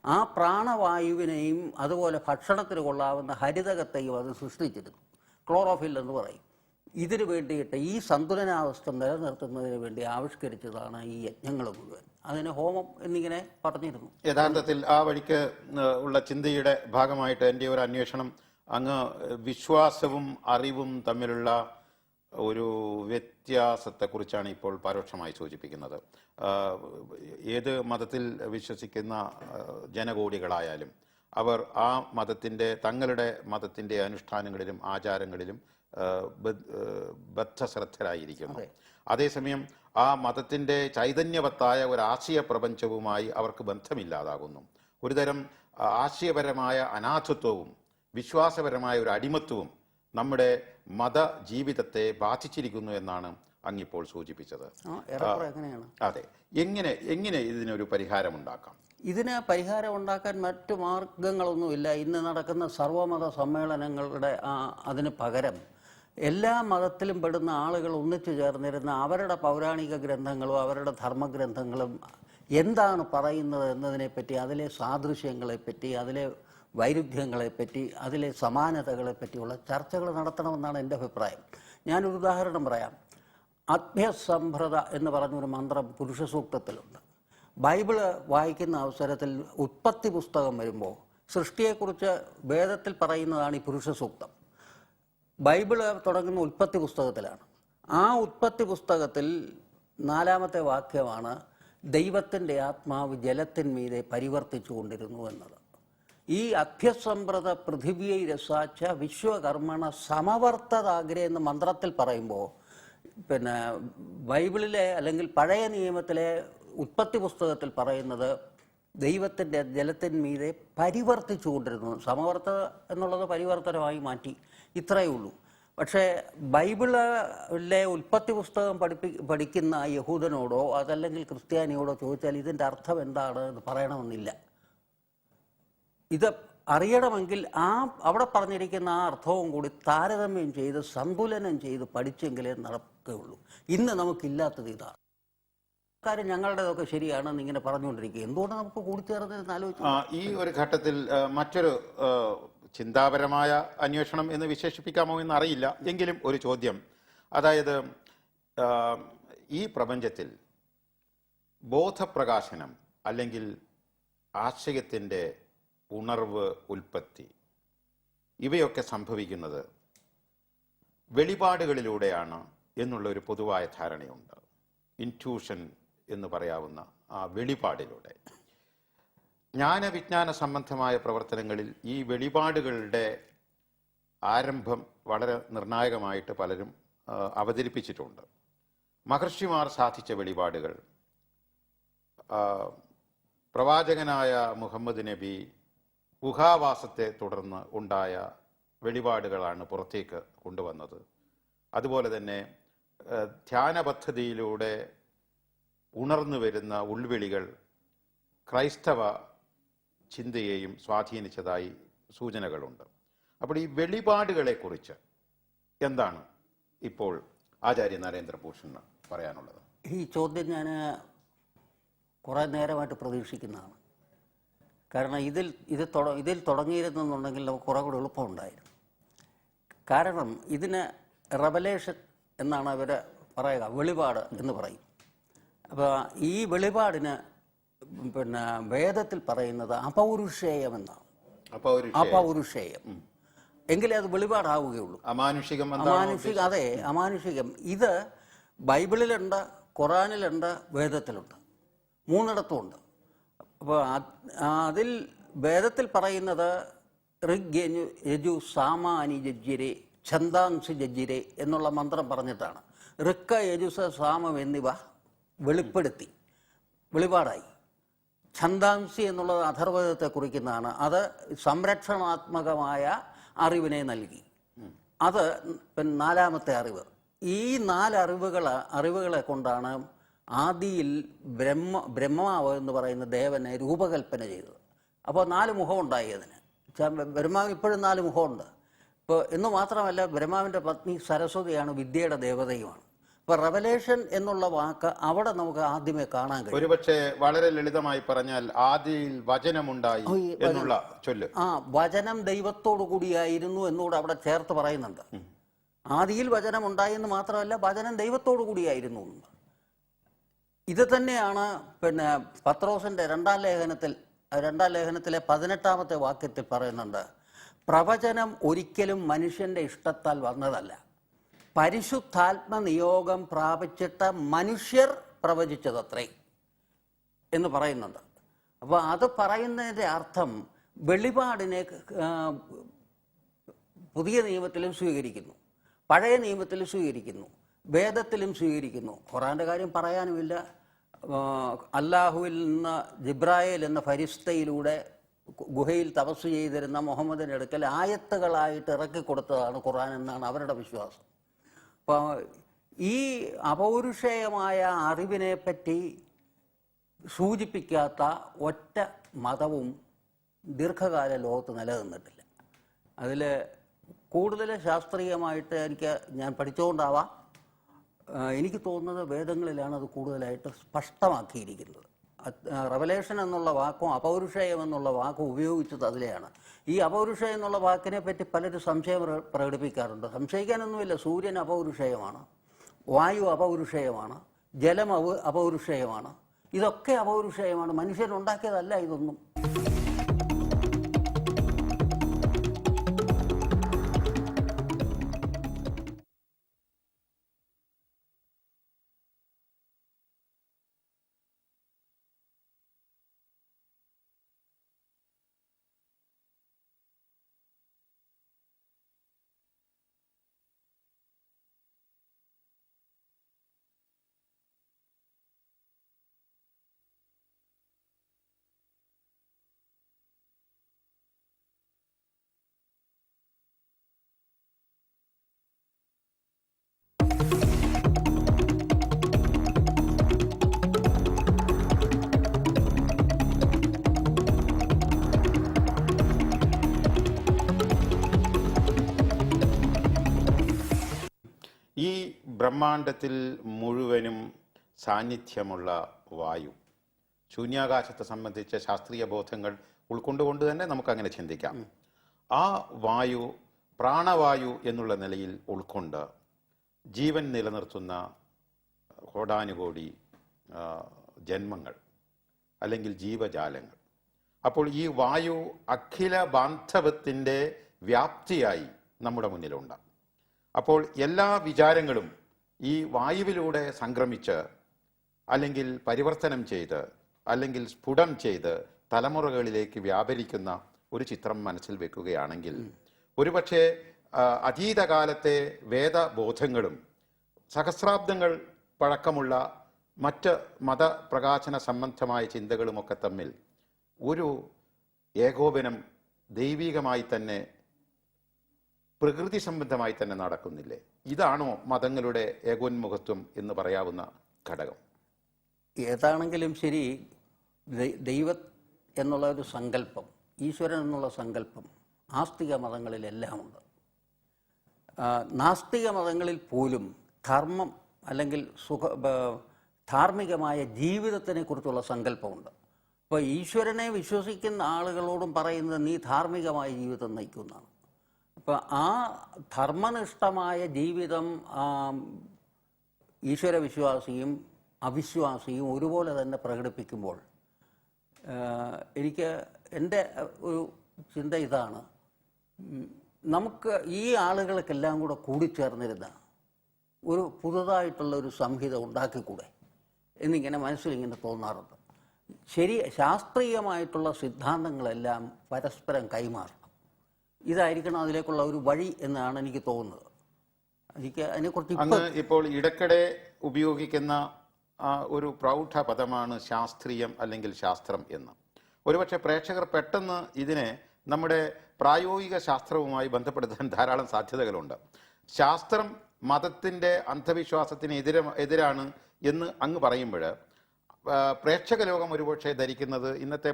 ആ പ്രാണവായുവിനെയും അതുപോലെ ഭക്ഷണത്തിന് കൊള്ളാവുന്ന ഹരിതകത്തെയും അത് സൃഷ്ടിച്ചിരുന്നു. ക്ലോറോഫിൽ എന്ന് പറയും. ഇതിനു വേണ്ടിയിട്ട് ഈ സന്തുലനാവസ്ഥ നിലനിർത്തുന്നതിന് വേണ്ടി ആവിഷ്കരിച്ചതാണ് ഈ യജ്ഞങ്ങൾ മുഴുവൻ. അതിന് ഹോമം എന്നിങ്ങനെ പറഞ്ഞിരുന്നു. യഥാർത്ഥത്തിൽ ആ വഴിക്ക് ഉള്ള ചിന്തയുടെ ഭാഗമായിട്ട് എൻ്റെ ഒരു അന്വേഷണം അങ്ങ് വിശ്വാസവും അറിവും തമ്മിലുള്ള ഒരു വ്യത്യാസത്തെക്കുറിച്ചാണ് ഇപ്പോൾ പരോക്ഷമായി സൂചിപ്പിക്കുന്നത്. ഏത് മതത്തിൽ വിശ്വസിക്കുന്ന ജനകോടികളായാലും അവർ ആ തങ്ങളുടെ മതത്തിൻ്റെ അനുഷ്ഠാനങ്ങളിലും ആചാരങ്ങളിലും ബദ്ധശ്രദ്ധരായിരിക്കുന്നു. അതേസമയം ആ മതത്തിൻ്റെ ചൈതന്യവത്തായ ഒരു ആശയ പ്രപഞ്ചവുമായി അവർക്ക് ബന്ധമില്ലാതാകുന്നു. ഒരുതരം ആശയപരമായ അനാഥത്വവും വിശ്വാസപരമായ ഒരു അടിമത്വവും നമ്മുടെ മത ജീവിതത്തെ ബാധിച്ചിരിക്കുന്നു എന്നാണ് അങ്ങിപ്പോൾ സൂചിപ്പിച്ചത്. അതെ, എങ്ങനെ ഇതിനൊരു പരിഹാരമുണ്ടാക്കാം? ഇതിന് പരിഹാരം ഉണ്ടാക്കാൻ മറ്റു മാർഗങ്ങളൊന്നുമില്ല. ഇന്ന് നടക്കുന്ന സർവ്വമത സമ്മേളനങ്ങളുടെ അതിന് പകരം എല്ലാ മതത്തിലും പെടുന്ന ആളുകൾ ഒന്നിച്ചു ചേർന്നിരുന്ന അവരുടെ പൗരാണിക ഗ്രന്ഥങ്ങളും അവരുടെ ധർമ്മഗ്രന്ഥങ്ങളും എന്താണ് പറയുന്നത് എന്നതിനെപ്പറ്റി, അതിലെ സാദൃശ്യങ്ങളെപ്പറ്റി, അതിലെ വൈരുദ്ധ്യങ്ങളെപ്പറ്റി, അതിലെ സമാനതകളെപ്പറ്റിയുള്ള ചർച്ചകൾ നടത്തണമെന്നാണ് എൻ്റെ അഭിപ്രായം. ഞാനൊരു ഉദാഹരണം പറയാം. അഭ്യസംഭ്രത എന്ന് പറഞ്ഞൊരു മന്ത്രം പുരുഷ സൂക്തത്തിലുണ്ട്. ബൈബിള് വായിക്കുന്ന അവസരത്തിൽ ഉത്പത്തി പുസ്തകം വരുമ്പോൾ സൃഷ്ടിയെക്കുറിച്ച് വേദത്തിൽ പറയുന്നതാണ് ഈ പുരുഷ സൂക്തം. ബൈബിള് തുടങ്ങുന്ന ഉൽപ്പത്തി പുസ്തകത്തിലാണ്. ആ ഉൽപ്പത്തി പുസ്തകത്തിൽ 4-ാമത്തെ വാക്യമാണ് ദൈവത്തിൻ്റെ ആത്മാവ് ജലത്തിന്മീതെ പരിവർത്തിച്ചു കൊണ്ടിരുന്നു എന്നത്. ഈ അഭ്യസംഭ്രത പൃഥിവിയെ രസാച്ച വിശ്വകർമ്മണ സമവർത്തതാഗ്രേ എന്ന് മന്ത്രത്തിൽ പറയുമ്പോൾ, പിന്നെ ബൈബിളിലെ അല്ലെങ്കിൽ പഴയ നിയമത്തിലെ ഉൽപ്പത്തി പുസ്തകത്തിൽ പറയുന്നത് ദൈവത്തിൻ്റെ ജലത്തിന്മീതെ പരിവർത്തിച്ചു കൊണ്ടിരുന്നു. സമവർത്ത എന്നുള്ളത് പരിവർത്തനമായി മാറ്റി, ഇത്രയേ ഉള്ളൂ. പക്ഷേ ബൈബിളിലെ ഉൽപ്പത്തി പുസ്തകം പഠിക്കുന്ന യഹൂദനോടോ അതല്ലെങ്കിൽ ക്രിസ്ത്യാനിയോടോ ചോദിച്ചാൽ ഇതിൻ്റെ അർത്ഥം എന്താണ് എന്ന് പറയണമെന്നില്ല. ഇത് അറിയണമെങ്കിൽ അവിടെ പറഞ്ഞിരിക്കുന്ന ആ അർത്ഥവും കൂടി താരതമ്യം ചെയ്ത് സന്തുലനം ചെയ്ത് പഠിച്ചെങ്കിലേ നടക്കുകയുള്ളൂ. ഇന്ന് നമുക്കില്ലാത്തത് ഇതാണ്. കാര്യം ഞങ്ങളുടേതൊക്കെ ശരിയാണെന്ന് ഇങ്ങനെ പറഞ്ഞുകൊണ്ടിരിക്കുക. എന്തുകൊണ്ട് നമുക്ക് കൂടിച്ചേർന്ന് ആലോചിച്ചു? ഈ ഒരു ഘട്ടത്തിൽ മറ്റൊരു ചിന്താപരമായ അന്വേഷണം എന്ന് വിശേഷിപ്പിക്കാമോ എന്ന് അറിയില്ല, എങ്കിലും ഒരു ചോദ്യം. അതായത് ഈ പ്രപഞ്ചത്തിൽ ബോധപ്രകാശനം അല്ലെങ്കിൽ ആശയത്തിൻ്റെ ഉണർവ്, ഉൽപ്പത്തി ഇവയൊക്കെ സംഭവിക്കുന്നത് വെളിപാടുകളിലൂടെയാണ് എന്നുള്ളൊരു പൊതുവായ ധാരണയുണ്ട്. ഇൻറ്റ്യൂഷൻ എന്ന് പറയാവുന്ന ആ വെളിപാടിലൂടെ ജ്ഞാനവിജ്ഞാന സംബന്ധമായ പ്രവർത്തനങ്ങളിൽ ഈ വെളിപാടുകളുടെ ആരംഭം വളരെ നിർണായകമായിട്ട് പലരും അവതരിപ്പിച്ചിട്ടുണ്ട്. മഹർഷിമാർ സാധിച്ച വെളിപാടുകൾ പ്രവാചകനായ മുഹമ്മദ് നബി ഗുഹാവാസത്തെ തുടർന്ന് ഉണ്ടായ വെളിപാടുകളാണ് പുറത്തേക്ക് കൊണ്ടുവന്നത്. അതുപോലെ തന്നെ ധ്യാന പദ്ധതിയിലൂടെ ഉണർന്നു വരുന്ന ഉൾവിളികൾ ക്രൈസ്തവ ചിന്തയെയും സ്വാധീനിച്ചതായി സൂചനകളുണ്ട്. അപ്പോൾ ഈ വെളിപാടുകളെക്കുറിച്ച് എന്താണ് ഇപ്പോൾ ആചാര്യ നരേന്ദ്രഭൂഷണ് പറയാനുള്ളത്? ഈ ചോദ്യം ഞാൻ കുറേ നേരമായിട്ട് പ്രതീക്ഷിക്കുന്നതാണ്. കാരണം ഇതിൽ തുടങ്ങിയിരുന്നെന്നുണ്ടെങ്കിൽ നമുക്ക് കുറേ കൂടി എളുപ്പമുണ്ടായിരുന്നു. കാരണം ഇതിന് റെവലേഷൻ എന്നാണ് അവർ പറയുക, വെളിപാട് എന്ന് പറയും. അപ്പോൾ ഈ വെളിപാടിന് പിന്നെ വേദത്തിൽ പറയുന്നത് അപൗരുഷേയം എന്നാണ്. അപൗരുഷേയം എങ്കിലേ അത് വെളിപാടാവുകയുള്ളൂ. അതെ, അമാനുഷികം. ഇത് ബൈബിളിലുണ്ട്, ഖുറാനിലുണ്ട്, വേദത്തിലുണ്ട്, മൂന്നിടത്തുമുണ്ട്. അപ്പോൾ അതിൽ വേദത്തിൽ പറയുന്നത് ഋഗ് യജു സാമാനി ജജ്ജിരെ ഛന്ദാംസി ജജ്ജിരെ എന്നുള്ള മന്ത്രം പറഞ്ഞിട്ടാണ്. ഋക്ക യജുസ സാമം എന്നിവ വെളിപാടായി. ഛന്ദാംസി എന്നുള്ളത് അഥർവവേദത്തെ കുറിക്കുന്നതാണ്. അത് സംരക്ഷണാത്മകമായ അറിവിനെ നൽകി. അത് പിന്നെ നാലാമത്തെ അറിവ്. ഈ 4 അറിവുകളെ കൊണ്ടാണ് ആദിയിൽ ബ്രഹ്മാവ് എന്ന് പറയുന്ന ദേവനെ രൂപകൽപ്പന ചെയ്തത്. അപ്പോൾ 4 മുഖം ഉണ്ടായി അതിന്. ബ്രഹ്മാവ് ഇപ്പോഴും 4 മുഖമുണ്ട്. ഇപ്പോൾ എന്ന് മാത്രമല്ല, ബ്രഹ്മാവിൻ്റെ പത്നി സരസ്വതിയാണ്, വിദ്യയുടെ ദേവതയുമാണ്. ഇപ്പോൾ റെവലേഷൻ എന്നുള്ള വാക്ക് അവിടെ നമുക്ക് ആദ്യമേ കാണാൻ കഴിയും. ഒരുപക്ഷെ വളരെ ലളിതമായി പറഞ്ഞാൽ ആദിയിൽ വചനമുണ്ടായി എന്നുള്ള ചൊല്ല്. വചനം ദൈവത്തോടു കൂടിയായിരുന്നു എന്നുകൂടെ അവിടെ ചേർത്ത് പറയുന്നുണ്ട്. ആദിയിൽ വചനം ഉണ്ടായി എന്ന് മാത്രമല്ല, വചനം ദൈവത്തോടു കൂടിയായിരുന്നു. ഇത് തന്നെയാണ് പിന്നെ പത്രോസിന്റെ രണ്ടാം ലേഖനത്തിലെ 18-ാമത്തെ വാക്യത്തിൽ പറയുന്നുണ്ട്. പ്രവചനം ഒരിക്കലും മനുഷ്യന്റെ ഇഷ്ടത്താൽ വന്നതല്ല, പരിശുദ്ധാത്മ നിയോഗം പ്രാപിച്ചിട്ട് മനുഷ്യർ പ്രവചിച്ചതത്രേ എന്ന് പറയുന്നുണ്ട്. അപ്പോൾ അത് പറയുന്നതിൻ്റെ അർത്ഥം വെളിപാടിനെ പുതിയ നിയമത്തിലും സ്വീകരിക്കുന്നു, പഴയ നിയമത്തിലും സ്വീകരിക്കുന്നു, വേദത്തിലും സ്വീകരിക്കുന്നു. ഖുറാൻ്റെ കാര്യം പറയാനുമില്ല. അല്ലാഹുവിൽ നിന്ന് ജിബ്രായേൽ എന്ന ഫരിസ്തയിലൂടെ ഗുഹയിൽ തപസ് ചെയ്തിരുന്ന മുഹമ്മദിൻ്റെ അടുക്കൽ ആയത്തുകളായിട്ട് ഇറക്കിക്കൊടുത്തതാണ് ഖുറാൻ എന്നാണ് അവരുടെ വിശ്വാസം. അപ്പോൾ ഈ അപൗരുഷേയമായ അറിവിനെപ്പറ്റി സൂചിപ്പിക്കാത്ത ഒറ്റ മതവും ദീർഘകാല ലോകത്ത് നിലനിന്നിട്ടില്ല. അതിൽ കൂടുതൽ ശാസ്ത്രീയമായിട്ട് ഞാൻ പഠിച്ചുകൊണ്ടാവാം, എനിക്ക് തോന്നുന്നത് വേദങ്ങളിലാണ് അത് കൂടുതലായിട്ട് സ്പഷ്ടമാക്കിയിരിക്കുന്നത്. റെവലേഷൻ എന്നുള്ള വാക്കും അപൗരുഷേയം എന്നുള്ള വാക്കും ഉപയോഗിച്ചത് അതിലെയാണ്. ഈ അപൗരുഷേയം എന്നുള്ള വാക്കിനെ പറ്റി പലരും സംശയം പ്രകടിപ്പിക്കാറുണ്ട്. സംശയിക്കാനൊന്നുമില്ല. സൂര്യൻ അപൗരുഷേയമാണ്, വായു അപൗരുഷേയമാണ്, ജലം അപൗരുഷേയമാണ്. ഇതൊക്കെ അപൗരുഷേയമാണ്, മനുഷ്യനുണ്ടാക്കിയതല്ല ഇതൊന്നും. ഈ ബ്രഹ്മാണ്ടത്തിൽ മുഴുവനും സാന്നിധ്യമുള്ള വായു, ശൂന്യാകാശത്തെ സംബന്ധിച്ച ശാസ്ത്രീയ ബോധങ്ങൾ ഉൾക്കൊണ്ടുകൊണ്ട് തന്നെ നമുക്കങ്ങനെ ചിന്തിക്കാം. ആ വായു പ്രാണവായു എന്നുള്ള നിലയിൽ ഉൾക്കൊണ്ട് ജീവൻ നിലനിർത്തുന്ന കോടാനുകോടി ജന്മങ്ങൾ അല്ലെങ്കിൽ ജീവജാലങ്ങൾ. അപ്പോൾ ഈ വായു അഖില ബാന്ധവത്തിൻ്റെ വ്യാപ്തിയായി നമ്മുടെ മുന്നിലുണ്ട്. അപ്പോൾ എല്ലാ വിചാരങ്ങളും ഈ വായുവിലൂടെ സംക്രമിച്ച് അല്ലെങ്കിൽ പരിവർത്തനം ചെയ്ത് അല്ലെങ്കിൽ സ്ഫുടം ചെയ്ത് തലമുറകളിലേക്ക് വ്യാപരിക്കുന്ന ഒരു ചിത്രം മനസ്സിൽ വെക്കുകയാണെങ്കിൽ ഒരുപക്ഷെ അതീതകാലത്തെ വേദബോധങ്ങളും സഹസ്രാബ്ദങ്ങൾ പഴക്കമുള്ള മറ്റ് മതപ്രകാശന സംബന്ധമായ ചിന്തകളുമൊക്കെ തമ്മിൽ ഒരു ഏകോപനം ദൈവികമായി തന്നെ, പ്രകൃതി സംബന്ധമായി തന്നെ നടക്കുന്നില്ലേ? ഇതാണോ മതങ്ങളുടെ ഏകോന്മുഖത്വം എന്ന് പറയാവുന്ന ഘടകം? ഏതാണെങ്കിലും ശരി, ദൈവം എന്നുള്ള ഒരു സങ്കല്പം, ഈശ്വരൻ എന്നുള്ള സങ്കല്പം ആസ്തിക മതങ്ങളിലെല്ലാം ഉണ്ട്. നാസ്തിക മതങ്ങളിൽ പോലും ധർമ്മം അല്ലെങ്കിൽ ധാർമ്മികമായ ജീവിതത്തിനെ കുറിച്ചുള്ള സങ്കല്പമുണ്ട്. അപ്പോൾ ഈശ്വരനെ വിശ്വസിക്കുന്ന ആളുകളോടും പറയുന്നത് നീ ധാർമ്മികമായ ജീവിതം നയിക്കുന്നതാണ്. അപ്പോൾ ആ ധർമ്മനിഷ്ഠമായ ജീവിതം ഈശ്വരവിശ്വാസിയും അവിശ്വാസിയും ഒരുപോലെ തന്നെ പ്രകടിപ്പിക്കുമ്പോൾ എൻ്റെ ഒരു ചിന്ത ഇതാണ്, നമുക്ക് ഈ ആളുകൾക്കെല്ലാം കൂടെ കൂടിച്ചേർന്നിരുന്ന ഒരു പുതുതായിട്ടുള്ള ഒരു സംഹിത ഉണ്ടാക്കിക്കൂടെ എന്നിങ്ങനെ മനസ്സിലിങ്ങനെ തോന്നാറുണ്ട്. ശാസ്ത്രീയമായിട്ടുള്ള സിദ്ധാന്തങ്ങളെല്ലാം പരസ്പരം കൈമാറണം. ഇതായിരിക്കണം അതിലേക്കുള്ള ഒരു വഴി എന്നാണ് എനിക്ക് തോന്നുന്നത്. എനിക്ക് അതിനെക്കുറിച്ച് ഇപ്പോൾ ഇടയ്ക്കിടെ ഉപയോഗിക്കുന്ന ഒരു പ്രൗഢ പദമാണ് ശാസ്ത്രീയം അല്ലെങ്കിൽ ശാസ്ത്രം എന്ന്. ഒരുപക്ഷെ പ്രേക്ഷകർ പെട്ടെന്ന് ഇതിനെ നമ്മുടെ പ്രായോഗിക ശാസ്ത്രവുമായി ബന്ധപ്പെടുത്താൻ ധാരാളം സാധ്യതകളുണ്ട്. ശാസ്ത്രം മതത്തിൻ്റെ അന്ധവിശ്വാസത്തിന് എതിരാണ് എന്ന് അങ്ങ് പറയുമ്പോൾ പ്രേക്ഷക ലോകം ഒരുപക്ഷെ ധരിക്കുന്നത് ഇന്നത്തെ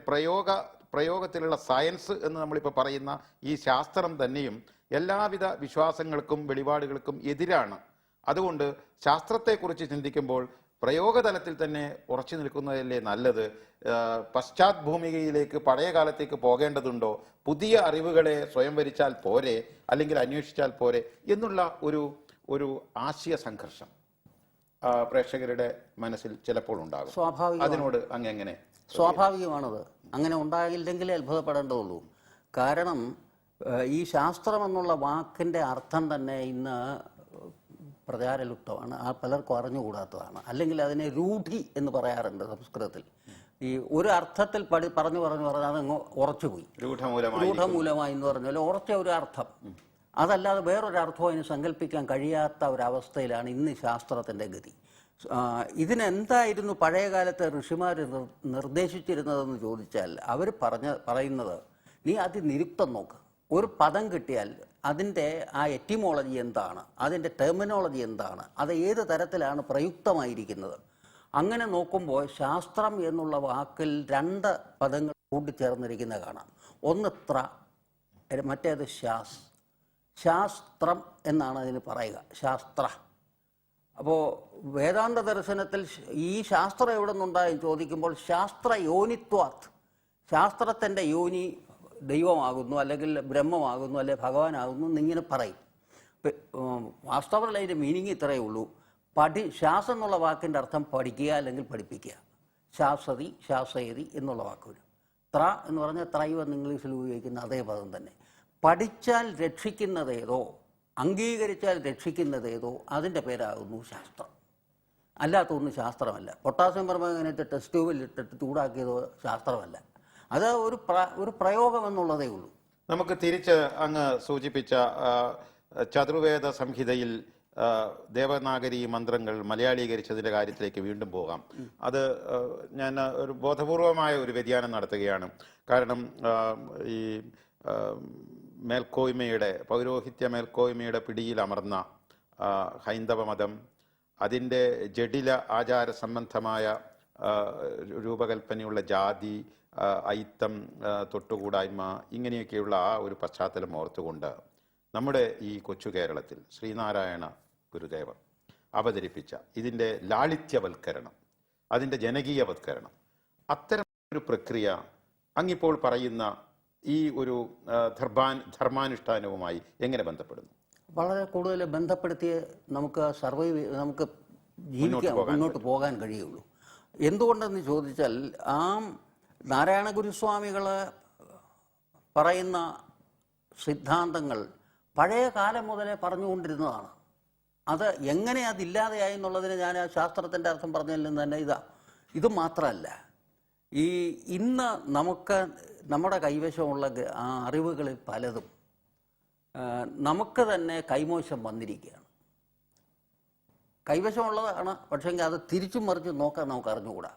പ്രയോഗത്തിലുള്ള സയൻസ് എന്ന് നമ്മളിപ്പോൾ പറയുന്ന ഈ ശാസ്ത്രം തന്നെയും എല്ലാവിധ വിശ്വാസങ്ങൾക്കും വെളിപാടുകൾക്കും എതിരാണ്. അതുകൊണ്ട് ശാസ്ത്രത്തെക്കുറിച്ച് ചിന്തിക്കുമ്പോൾ പ്രയോഗതലത്തിൽ തന്നെ ഉറച്ചു നിൽക്കുന്നതല്ലേ നല്ലത്? പശ്ചാത് ഭൂമികയിലേക്ക് പഴയ കാലത്തേക്ക് പോകേണ്ടതുണ്ടോ? പുതിയ അറിവുകളെ സ്വയം വരിച്ചാൽ പോരെ, അല്ലെങ്കിൽ അന്വേഷിച്ചാൽ പോരെ എന്നുള്ള ഒരു ആശയ സംഘർഷം പ്രേക്ഷകരുടെ മനസ്സിൽ ചിലപ്പോൾ ഉണ്ടാകും. അതിനോട് അങ്ങെങ്ങനെ? സ്വാഭാവികമാണത്. അങ്ങനെ ഉണ്ടാകില്ലെങ്കിലേ അത്ഭുതപ്പെടേണ്ടതുള്ളൂ. കാരണം ഈ ശാസ്ത്രം എന്നുള്ള വാക്കിൻ്റെ അർത്ഥം തന്നെ ഇന്ന് പ്രചാരലുപ്തമാണ്, പലർക്കും അറിഞ്ഞുകൂടാത്തതാണ്. അല്ലെങ്കിൽ അതിനെ രൂഢി എന്ന് പറയാറുണ്ട് സംസ്കൃതത്തിൽ. ഈ ഒരു അർത്ഥത്തിൽ പറഞ്ഞു അതങ്ങ് ഉറച്ചുപോയി, രൂഢമൂലമായി എന്ന് പറഞ്ഞാൽ ഉറച്ച ഒരു അർത്ഥം, അതല്ലാതെ വേറൊരർത്ഥം അതിന് സങ്കല്പിക്കാൻ കഴിയാത്ത ഒരവസ്ഥയിലാണ് ഇന്ന് ശാസ്ത്രത്തിൻ്റെ ഗതി. ഇതിനെന്തായിരുന്നു പഴയ കാലത്തെ ഋഷിമാർ നിർദ്ദേശിച്ചിരുന്നതെന്ന് ചോദിച്ചാൽ അവർ പറയുന്നത്, നീ നിരുക്തം നോക്ക്. ഒരു പദം കിട്ടിയാൽ അതിൻ്റെ ആ എറ്റിമോളജി എന്താണ്, അതിൻ്റെ ടെർമിനോളജി എന്താണ്, അത് ഏത് തരത്തിലാണ് പ്രയുക്തമായിരിക്കുന്നത്. അങ്ങനെ നോക്കുമ്പോൾ ശാസ്ത്രം എന്നുള്ള വാക്കിൽ 2 പദങ്ങൾ കൂട്ടിച്ചേർന്നിരിക്കുന്ന കാണാം. ഒന്ന് മറ്റേത് ശാസ്ത്രം എന്നാണ് അതിന് പറയുക, ശാസ്ത്ര. അപ്പോൾ വേദാന്ത ദർശനത്തിൽ ഈ ശാസ്ത്രം എവിടെ നിന്നുണ്ടായെന്ന് ചോദിക്കുമ്പോൾ ശാസ്ത്ര യോനിത്വാത്, ശാസ്ത്രത്തിൻ്റെ യോനി ദൈവമാകുന്നു, അല്ലെങ്കിൽ ബ്രഹ്മമാകുന്നു, അല്ലെങ്കിൽ ഭഗവാനാകുന്നു എന്നിങ്ങനെ പറയും. വാസ്തവത്തിൽ അതിൻ്റെ മീനിങ് ഇത്രയേ ഉള്ളൂ. ശാസ് എന്നുള്ള വാക്കിൻ്റെ അർത്ഥം പഠിക്കുക അല്ലെങ്കിൽ പഠിപ്പിക്കുക. ശാസതി, ശാസയതി എന്നുള്ള വാക്ക് വരും. എന്ന് പറഞ്ഞാൽ ത്രൈവ് എന്ന് ഇംഗ്ലീഷിൽ ഉപയോഗിക്കുന്ന അതേ പദം തന്നെ. പഠിച്ചാൽ രക്ഷിക്കുന്നതേതോ, അംഗീകരിച്ചാൽ രക്ഷിക്കുന്നതേതോ അതിൻ്റെ പേരാകുന്നു ശാസ്ത്രം. അല്ലാത്തൊന്നും ശാസ്ത്രമല്ല. പൊട്ടാസ്യം പെർമാംഗനേറ്റ് ടെസ്റ്റ് ട്യൂബിൽ ഇട്ടിട്ട് ചൂടാക്കിയതോ ശാസ്ത്രമല്ല. അത് ഒരു പ്രയോഗം എന്നുള്ളതേ ഉള്ളൂ. നമുക്ക് തിരിച്ച് അങ്ങ് സൂചിപ്പിച്ച ചതുർവേദ സംഹിതയിൽ ദേവനാഗരി മന്ത്രങ്ങൾ മലയാളീകരിച്ചതിൻ്റെ കാര്യത്തിലേക്ക് വീണ്ടും പോകാം. അത് ഞാൻ ഒരു ബോധപൂർവമായ ഒരു വ്യതിയാനം നടത്തുകയാണ്. കാരണം ഈ പൗരോഹിത്യ മേൽക്കോയ്മയുടെ പിടിയിൽ അമർന്ന ഹൈന്ദവ മതം, അതിൻ്റെ ജഡില ആചാര സംബന്ധമായ രൂപകൽപ്പനയുള്ള ജാതി, ഐത്തം, തൊട്ടുകൂടായ്മ, ഇങ്ങനെയൊക്കെയുള്ള ആ ഒരു പശ്ചാത്തലം ഓർത്തുകൊണ്ട് നമ്മുടെ ഈ കൊച്ചു കേരളത്തിൽ ശ്രീനാരായണ ഗുരുദേവർ അവതരിപ്പിച്ച ഇതിൻ്റെ ലാളിത്യവൽക്കരണം, അതിൻ്റെ ജനകീയവൽക്കരണം, അത്തരം ഒരു പ്രക്രിയ അങ്ങിപ്പോൾ പറയുന്ന ഈ ഒരു ധർമാനുഷ്ഠാനവുമായി എങ്ങനെ ബന്ധപ്പെടുന്നു? വളരെ കൂടുതൽ ബന്ധപ്പെടുത്തി നമുക്ക് മുന്നോട്ട് പോകാൻ കഴിയുള്ളൂ. എന്തുകൊണ്ടെന്ന് ചോദിച്ചാൽ നാരായണ ഗുരുസ്വാമികൾ പറയുന്ന സിദ്ധാന്തങ്ങൾ പഴയ കാലം മുതലേ പറഞ്ഞുകൊണ്ടിരുന്നതാണ്. അത് എങ്ങനെ അതില്ലാതെയായി എന്നുള്ളതിന് ഞാൻ ആ ശാസ്ത്രത്തിൻ്റെ അർത്ഥം പറഞ്ഞതിൽ നിന്ന് തന്നെ ഇത് മാത്രമല്ല, ഇന്ന് നമുക്ക് നമ്മുടെ കൈവശമുള്ള അറിവുകളിൽ പലതും നമുക്ക് തന്നെ കൈമോശം വന്നിരിക്കുകയാണ്. കൈവശമുള്ളതാണ്, പക്ഷേങ്കിൽ അത് തിരിച്ചും മറിച്ചും നോക്കാൻ നമുക്ക് അറിഞ്ഞുകൂടാ.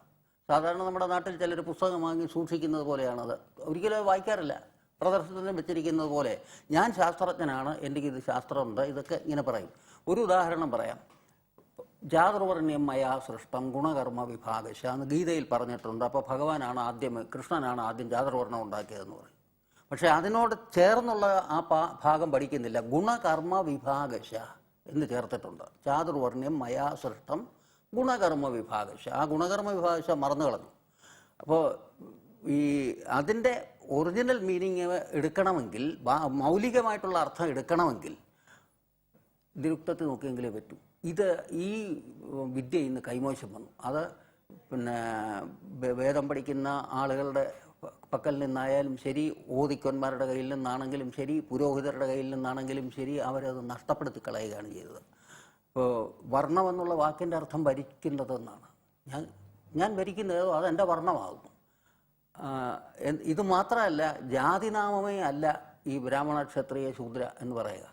സാധാരണ നമ്മുടെ നാട്ടിൽ ചിലർ പുസ്തകം വാങ്ങി സൂക്ഷിക്കുന്നത് പോലെയാണത്. ഒരിക്കലും അത് വായിക്കാറില്ല, പ്രദർശനത്തിന് വെച്ചിരിക്കുന്നത് പോലെ. ഞാൻ ശാസ്ത്രജ്ഞനാണ്, എനിക്കിത് ശാസ്ത്രമുണ്ട്, ഇതൊക്കെ ഇങ്ങനെ പറയും. ഒരു ഉദാഹരണം പറയാം. ജാതർവർണ്ണ്യം മയാ സൃഷ്ടം ഗുണകർമ്മ വിഭാഗശ എന്ന് ഗീതയിൽ പറഞ്ഞിട്ടുണ്ട്. അപ്പോൾ ഭഗവാനാണ് ആദ്യം, കൃഷ്ണനാണ് ആദ്യം ജാതർവർണ്ണം ഉണ്ടാക്കിയതെന്ന് പറയും. പക്ഷേ അതിനോട് ചേർന്നുള്ള ആ ഭാഗം പഠിക്കുന്നില്ല. ഗുണകർമ്മ വിഭാഗശ എന്ന് ചേർത്തിട്ടുണ്ട്. ചാതുർവർണ്ണ്യം മയാ സൃഷ്ടം ഗുണകർമ്മ വിഭാഗശ. ആ ഗുണകർമ്മ വിഭാഗശ മറന്നു കളഞ്ഞു. അപ്പോൾ ഈ അതിൻ്റെ ഒറിജിനൽ മീനിങ് എടുക്കണമെങ്കിൽ, മൗലികമായിട്ടുള്ള അർത്ഥം എടുക്കണമെങ്കിൽ നിരുക്തത്തിൽ നോക്കിയെങ്കിലേ പറ്റൂ. ഈ വിദ്യ ഇന്ന് കൈമോശം വന്നു. അത് പിന്നെ വേദം പഠിക്കുന്ന ആളുകളുടെ പക്കൽ നിന്നായാലും ശരി, ഓതിക്കൊന്മാരുടെ കയ്യിൽ നിന്നാണെങ്കിലും ശരി, പുരോഹിതരുടെ കയ്യിൽ നിന്നാണെങ്കിലും ശരി, അവരത് നഷ്ടപ്പെടുത്തി കളയുകയാണ് ചെയ്തത്. ഇപ്പോൾ വർണ്ണം എന്നുള്ള വാക്കിൻ്റെ അർത്ഥം ഭരിക്കുന്നതെന്നാണ്. ഞാൻ ഭരിക്കുന്നതോ അതെൻ്റെ വർണ്ണമാകുന്നു. ഇത് മാത്രമല്ല, ജാതിനാമമേ അല്ല ഈ ബ്രാഹ്മണ ക്ഷത്രിയ ശൂദ്ര എന്ന് പറയുക.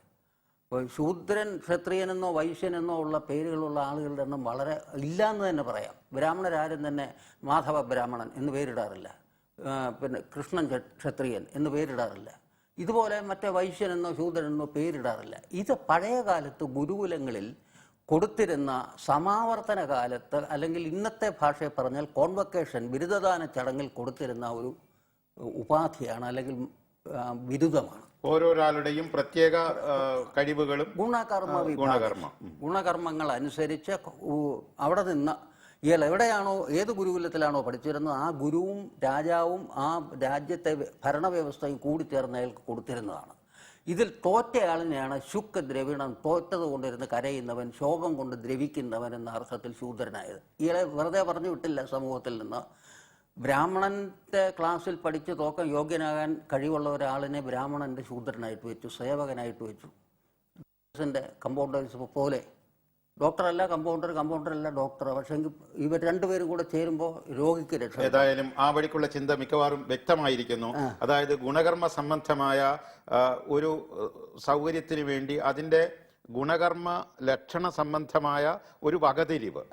ഇപ്പോൾ ശൂദ്രൻ ക്ഷത്രിയനെന്നോ വൈശ്യനെന്നോ ഉള്ള പേരുകളുള്ള ആളുകളുടെ എണ്ണം വളരെ ഇല്ല എന്ന് തന്നെ പറയാം. ബ്രാഹ്മണരാരും തന്നെ മാധവ ബ്രാഹ്മണൻ എന്ന് പേരിടാറില്ല, പിന്നെ കൃഷ്ണൻ ക്ഷത്രിയൻ എന്ന് പേരിടാറില്ല. ഇതുപോലെ മറ്റേ വൈശ്യനെന്നോ ശൂദ്രനെന്നോ പേരിടാറില്ല. ഇത് പഴയ കാലത്ത് ഗുരുകുലങ്ങളിൽ കൊടുത്തിരുന്ന സമാവർത്തന കാലത്ത്, അല്ലെങ്കിൽ ഇന്നത്തെ ഭാഷയെ പറഞ്ഞാൽ കോൺവക്കേഷൻ, ബിരുദദാന ചടങ്ങിൽ കൊടുത്തിരുന്ന ഒരു ഉപാധിയാണ്, അല്ലെങ്കിൽ ബിരുദമാണ്. ഓരോരാളുടെയും പ്രത്യേക കഴിവുകളും ഗുണകർമ്മങ്ങൾ അനുസരിച്ച് അവിടെ നിന്ന് ഇയാൾ എവിടെയാണോ, ഏത് ഗുരുകുലത്തിലാണോ പഠിച്ചിരുന്നത്, ആ ഗുരുവും രാജാവും ആ രാജ്യത്തെ ഭരണവ്യവസ്ഥയും കൂടി ചേർന്ന് അയാൾക്ക് കൊടുത്തിരുന്നതാണ്. ഇതിൽ തോറ്റയാളിനെയാണ് ശുക്ക് ദ്രവിണം, തോറ്റത് കൊണ്ടിരുന്ന് കരയുന്നവൻ, ശോകം കൊണ്ട് ദ്രവിക്കുന്നവൻ എന്ന അർത്ഥത്തിൽ ശൂദ്രനായത്. ഇയാളെ വെറുതെ പറഞ്ഞു വിട്ടില്ല സമൂഹത്തിൽ നിന്ന്. ബ്രാഹ്മണൻ്റെ ക്ലാസ്സിൽ പഠിച്ച് തോക്കാൻ യോഗ്യനാകാൻ കഴിവുള്ള ഒരാളിനെ ബ്രാഹ്മണൻ്റെ ശൂദ്രനായിട്ട് വെച്ചു, സേവകനായിട്ട് വെച്ചു. കമ്പൗണ്ടേഴ്സ് പോലെ ഡോക്ടറല്ല കമ്പൗണ്ടർ, കമ്പൗണ്ടറല്ല ഡോക്ടർ. പക്ഷേ ഇവർ രണ്ടുപേരും കൂടെ ചേരുമ്പോൾ രോഗിക്ക് രക്ഷ. ഏതായാലും ആ വഴിക്കുള്ള ചിന്ത മിക്കവാറും വ്യക്തമായിരിക്കുന്നു. അതായത് ഗുണകർമ്മ സംബന്ധമായ ഒരു സൗകര്യത്തിന് വേണ്ടി അതിന്റെ ഗുണകർമ്മ ലക്ഷണ സംബന്ധമായ ഒരു വകതിരിവ്,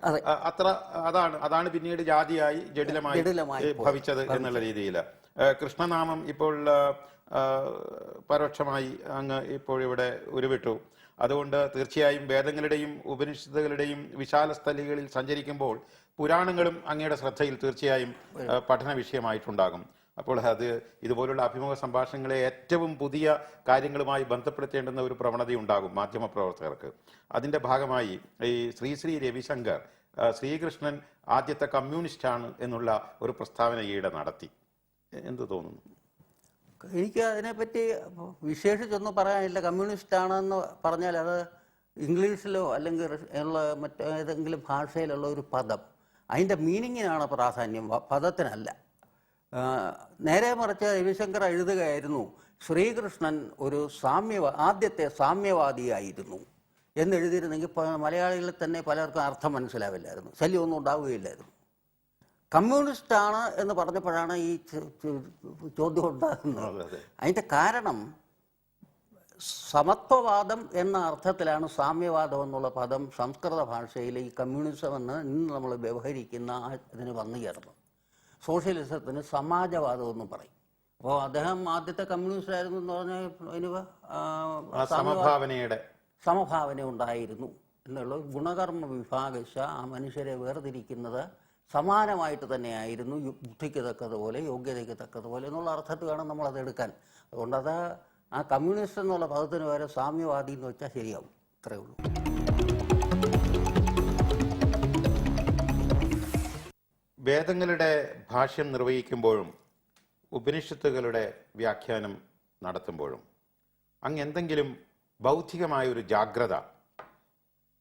അതാണ് പിന്നീട് ജാതിയായി ജഡിലമായി ഭവിച്ചത് എന്നുള്ള രീതിയിൽ. കൃഷ്ണനാമം ഇപ്പോൾ പരോക്ഷമായി അങ്ങ് ഇപ്പോൾ ഇവിടെ ഉരുവിട്ടു. അതുകൊണ്ട് തീർച്ചയായും വേദങ്ങളുടെയും ഉപനിഷത്തുകളുടെയും വിശാല സ്ഥലികളിൽ സഞ്ചരിക്കുമ്പോൾ പുരാണങ്ങളും അങ്ങയുടെ ശ്രദ്ധയിൽ തീർച്ചയായും പഠന വിഷയമായിട്ടുണ്ടാകും. അപ്പോൾ അത് ഇതുപോലുള്ള അഭിമുഖ സംഭാഷണങ്ങളെ ഏറ്റവും പുതിയ കാര്യങ്ങളുമായി ബന്ധപ്പെടുത്തേണ്ടുന്ന ഒരു പ്രവണതയുണ്ടാകും മാധ്യമപ്രവർത്തകർക്ക്. അതിൻ്റെ ഭാഗമായി ഈ ശ്രീ രവിശങ്കർ ശ്രീകൃഷ്ണൻ ആദ്യത്തെ കമ്മ്യൂണിസ്റ്റാണ് എന്നുള്ള ഒരു പ്രസ്താവന ഈയിടെ നടത്തി. എന്ത് തോന്നുന്നു? എനിക്ക് അതിനെപ്പറ്റി വിശേഷിച്ചൊന്നും പറയാനില്ല. കമ്മ്യൂണിസ്റ്റാണെന്ന് പറഞ്ഞാൽ അത് ഇംഗ്ലീഷിലോ അല്ലെങ്കിൽ ഉള്ള മറ്റേതെങ്കിലും ഭാഷയിലുള്ള ഒരു പദം, അതിൻ്റെ മീനിങ്ങിനാണ് പ്രാധാന്യം, പദത്തിനല്ല. നേരെ മറിച്ച് രവിശങ്കർ എഴുതുകയായിരുന്നു, ശ്രീകൃഷ്ണൻ ഒരു ആദ്യത്തെ സാമ്യവാദിയായിരുന്നു എന്നെഴുതിയിരുന്നെങ്കിൽ മലയാളികളിൽ തന്നെ പലർക്കും അർത്ഥം മനസ്സിലാവില്ലായിരുന്നു, ശല്യമൊന്നും ഉണ്ടാവുകയില്ലായിരുന്നു. കമ്മ്യൂണിസ്റ്റാണ് എന്ന് പറഞ്ഞപ്പോഴാണ് ഈ ചോദ്യം ഉണ്ടാകുന്നത്. അതിൻ്റെ കാരണം സമത്വവാദം എന്ന അർത്ഥത്തിലാണ് സാമ്യവാദം എന്നുള്ള പദം സംസ്കൃത ഭാഷയിൽ ഈ കമ്മ്യൂണിസം എന്ന് ഇന്ന് നമ്മൾ വ്യവഹരിക്കുന്ന ഇതിന് വന്നു ചേർന്നു. സോഷ്യലിസത്തിന് സമാജവാദം എന്ന് പറയും. അപ്പോൾ അദ്ദേഹം ആദ്യത്തെ കമ്മ്യൂണിസ്റ്റ് ആയിരുന്നു എന്ന് പറഞ്ഞാൽ അതിന് സമഭാവന ഉണ്ടായിരുന്നു എന്നുള്ള ഗുണകർമ്മ വിഭാഗശ ആ മനുഷ്യരെ വേർതിരിക്കുന്നത് സമാനമായിട്ട് തന്നെയായിരുന്നു, ബുദ്ധിക്ക് തക്കതുപോലെ യോഗ്യതയ്ക്ക് തക്കതുപോലെ എന്നുള്ള അർത്ഥത്തിൽ വേണം നമ്മളത് എടുക്കാൻ. അതുകൊണ്ട് ആ കമ്മ്യൂണിസ്റ്റ് എന്നുള്ള പദത്തിന് വരെ സാമ്യവാദി എന്ന് വെച്ചാൽ ശരിയാവും. ഇത്രയേ ഉള്ളൂ. വേദങ്ങളുടെ ഭാഷ്യം നിർവഹിക്കുമ്പോഴും ഉപനിഷത്തുകളുടെ വ്യാഖ്യാനം നടത്തുമ്പോഴും അങ്ങ് എന്തെങ്കിലും ബൗദ്ധികമായ ഒരു ജാഗ്രത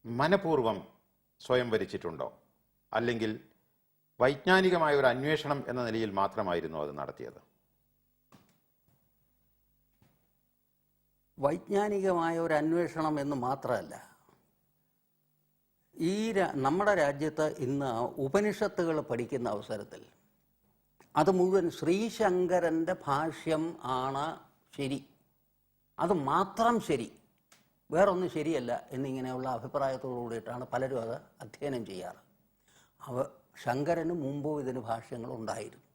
മനഃപൂർവം സ്വയം വരിച്ചിട്ടുണ്ടോ? അല്ലെങ്കിൽ വൈജ്ഞാനികമായ ഒരു അന്വേഷണം എന്ന നിലയിൽ മാത്രമായിരുന്നു അത് നടത്തിയത്? വൈജ്ഞാനികമായ ഒരു അന്വേഷണം എന്ന് മാത്രമല്ല, നമ്മുടെ രാജ്യത്ത് ഇന്ന് ഉപനിഷത്തുകൾ പഠിക്കുന്ന അവസരത്തിൽ അത് മുഴുവൻ ശ്രീശങ്കരൻ്റെ ഭാഷ്യം ആണ് ശരി, അത് മാത്രം ശരി വേറൊന്നും ശരിയല്ല എന്നിങ്ങനെയുള്ള അഭിപ്രായത്തോടു കൂടിയിട്ടാണ് പലരും അത് അധ്യയനം ചെയ്യാറ്. ശങ്കരന് മുമ്പും ഇതിന് ഭാഷ്യങ്ങളുണ്ടായിരുന്നു.